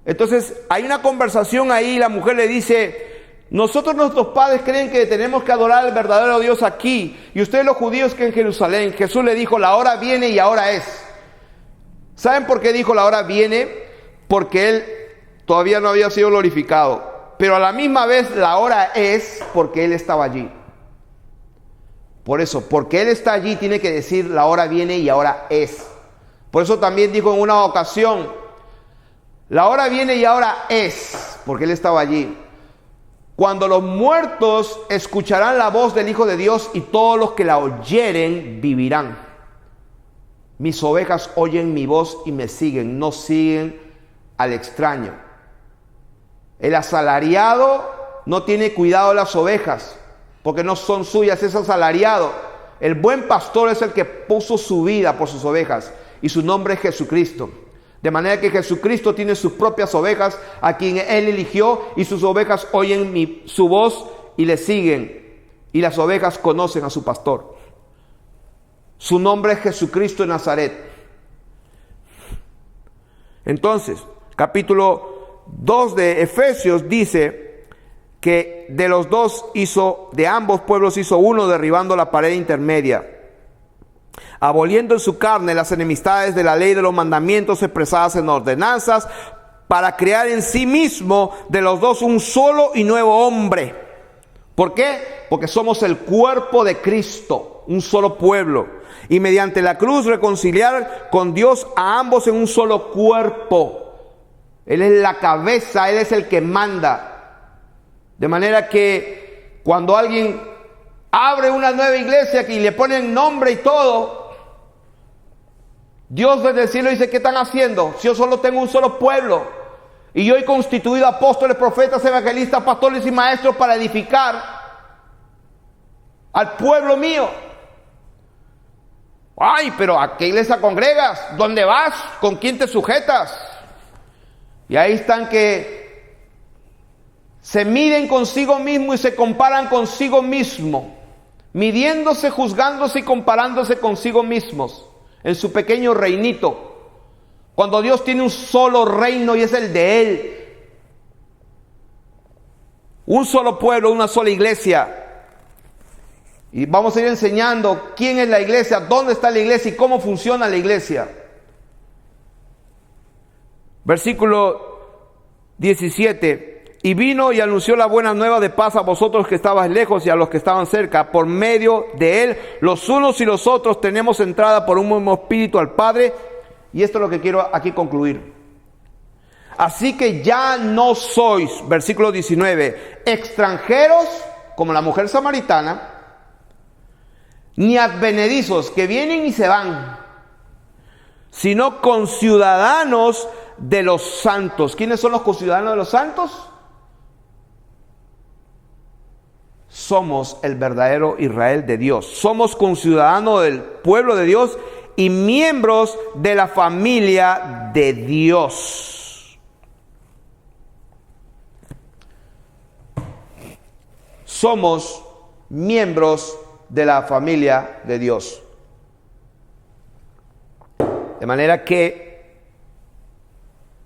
Entonces hay una conversación ahí. La mujer le dice: nosotros, nuestros padres creen que tenemos que adorar al verdadero Dios aquí, y ustedes los judíos que en Jerusalén. Jesús le dijo: la hora viene y ahora es. ¿Saben por qué dijo la hora viene? Porque Él todavía no había sido glorificado. Pero a la misma vez la hora es porque Él estaba allí. Por eso, porque Él está allí, tiene que decir la hora viene y ahora es. Por eso también dijo en una ocasión: la hora viene y ahora es, porque Él estaba allí. Cuando los muertos escucharán la voz del Hijo de Dios, y todos los que la oyeren vivirán. Mis ovejas oyen mi voz y me siguen, no siguen al extraño. El asalariado no tiene cuidado de las ovejas, porque no son suyas, es asalariado. El buen pastor es el que puso su vida por sus ovejas, y su nombre es Jesucristo. De manera que Jesucristo tiene sus propias ovejas, a quien Él eligió, y sus ovejas oyen su voz y le siguen, y las ovejas conocen a su pastor. Su nombre es Jesucristo de Nazaret. Entonces, capítulo 2 de Efesios dice que de ambos pueblos hizo uno, derribando la pared intermedia, aboliendo en su carne las enemistades de la ley de los mandamientos expresadas en ordenanzas, para crear en sí mismo de los dos un solo y nuevo hombre, ¿Por qué? Porque somos el cuerpo de Cristo, un solo pueblo. Y mediante la cruz reconciliar con Dios a ambos en un solo cuerpo. Él es la cabeza, Él es el que manda. De manera que cuando alguien abre una nueva iglesia y le ponen nombre y todo, Dios desde el cielo dice: ¿qué están haciendo? Si yo solo tengo un solo pueblo y yo he constituido apóstoles, profetas, evangelistas, pastores y maestros para edificar al pueblo mío. Ay, pero ¿a qué iglesia congregas? ¿Dónde vas? ¿Con quién te sujetas? Y ahí están que se miden consigo mismo y se comparan consigo mismo, midiéndose, juzgándose y comparándose consigo mismos en su pequeño reinito, cuando Dios tiene un solo reino y es el de Él. Un solo pueblo, una sola iglesia. Y vamos a ir enseñando quién es la iglesia, dónde está la iglesia y cómo funciona la iglesia. Versículo 17. Y vino y anunció la buena nueva de paz a vosotros que estabais lejos y a los que estaban cerca. Por medio de él, los unos y los otros tenemos entrada por un mismo espíritu al Padre. Y esto es lo que quiero aquí concluir. Así que ya no sois, versículo 19, extranjeros como la mujer samaritana, ni advenedizos que vienen y se van, sino conciudadanos de los santos. ¿Quiénes son los conciudadanos de los santos? Somos el verdadero Israel de Dios. Somos conciudadanos del pueblo de Dios y miembros de la familia de Dios. Somos miembros de la familia de Dios. De manera que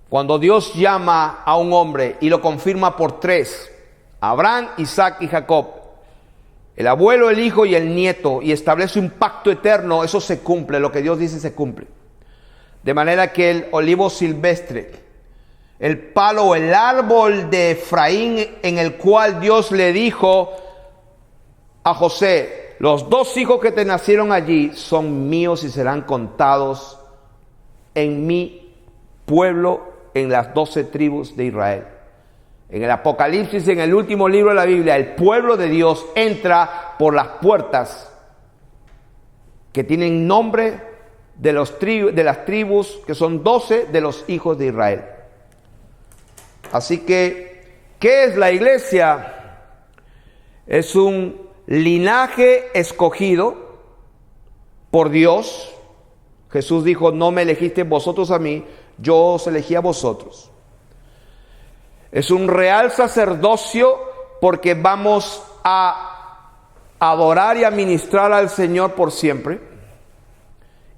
cuando Dios llama a un hombre y lo confirma por tres, Abraham, Isaac y Jacob, el abuelo, el hijo y el nieto, y establece un pacto eterno, eso se cumple, lo que Dios dice se cumple. De manera que el olivo silvestre, el palo o el árbol de Efraín, en el cual Dios le dijo a José: los dos hijos que te nacieron allí son míos y serán contados en mi pueblo, en las 12 tribus de Israel. En el Apocalipsis, en el último libro de la Biblia, el pueblo de Dios entra por las puertas que tienen nombre de las tribus, que son 12 de los hijos de Israel. Así que, ¿qué es la iglesia? Es un linaje escogido por Dios. Jesús dijo: no me elegisteis vosotros a mí, yo os elegí a vosotros. Es un real sacerdocio porque vamos a adorar y a ministrar al Señor por siempre.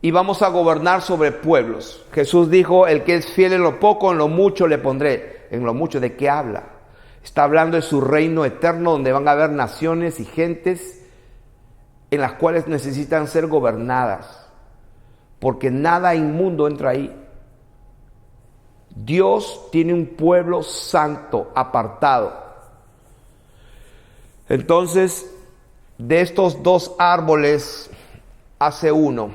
Y vamos a gobernar sobre pueblos. Jesús dijo: el que es fiel en lo poco, en lo mucho le pondré. ¿En lo mucho de qué habla? Está hablando de su reino eterno, donde van a haber naciones y gentes en las cuales necesitan ser gobernadas, porque nada inmundo entra ahí. Dios tiene un pueblo santo, apartado. Entonces, de estos dos árboles hace uno.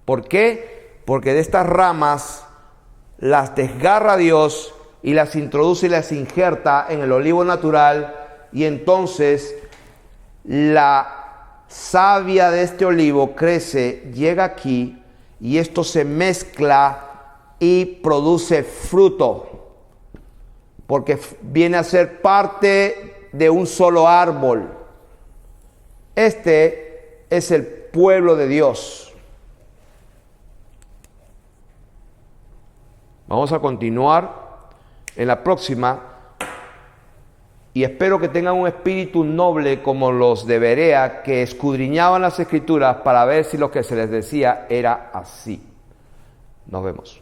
¿Por qué? Porque de estas ramas las desgarra Dios y las introduce y las injerta en el olivo natural, y entonces la savia de este olivo crece, llega aquí, y esto se mezcla y produce fruto, porque viene a ser parte de un solo árbol. Este es el pueblo de Dios. Vamos a continuar en la próxima, y espero que tengan un espíritu noble como los de Berea, que escudriñaban las Escrituras para ver si lo que se les decía era así. Nos vemos.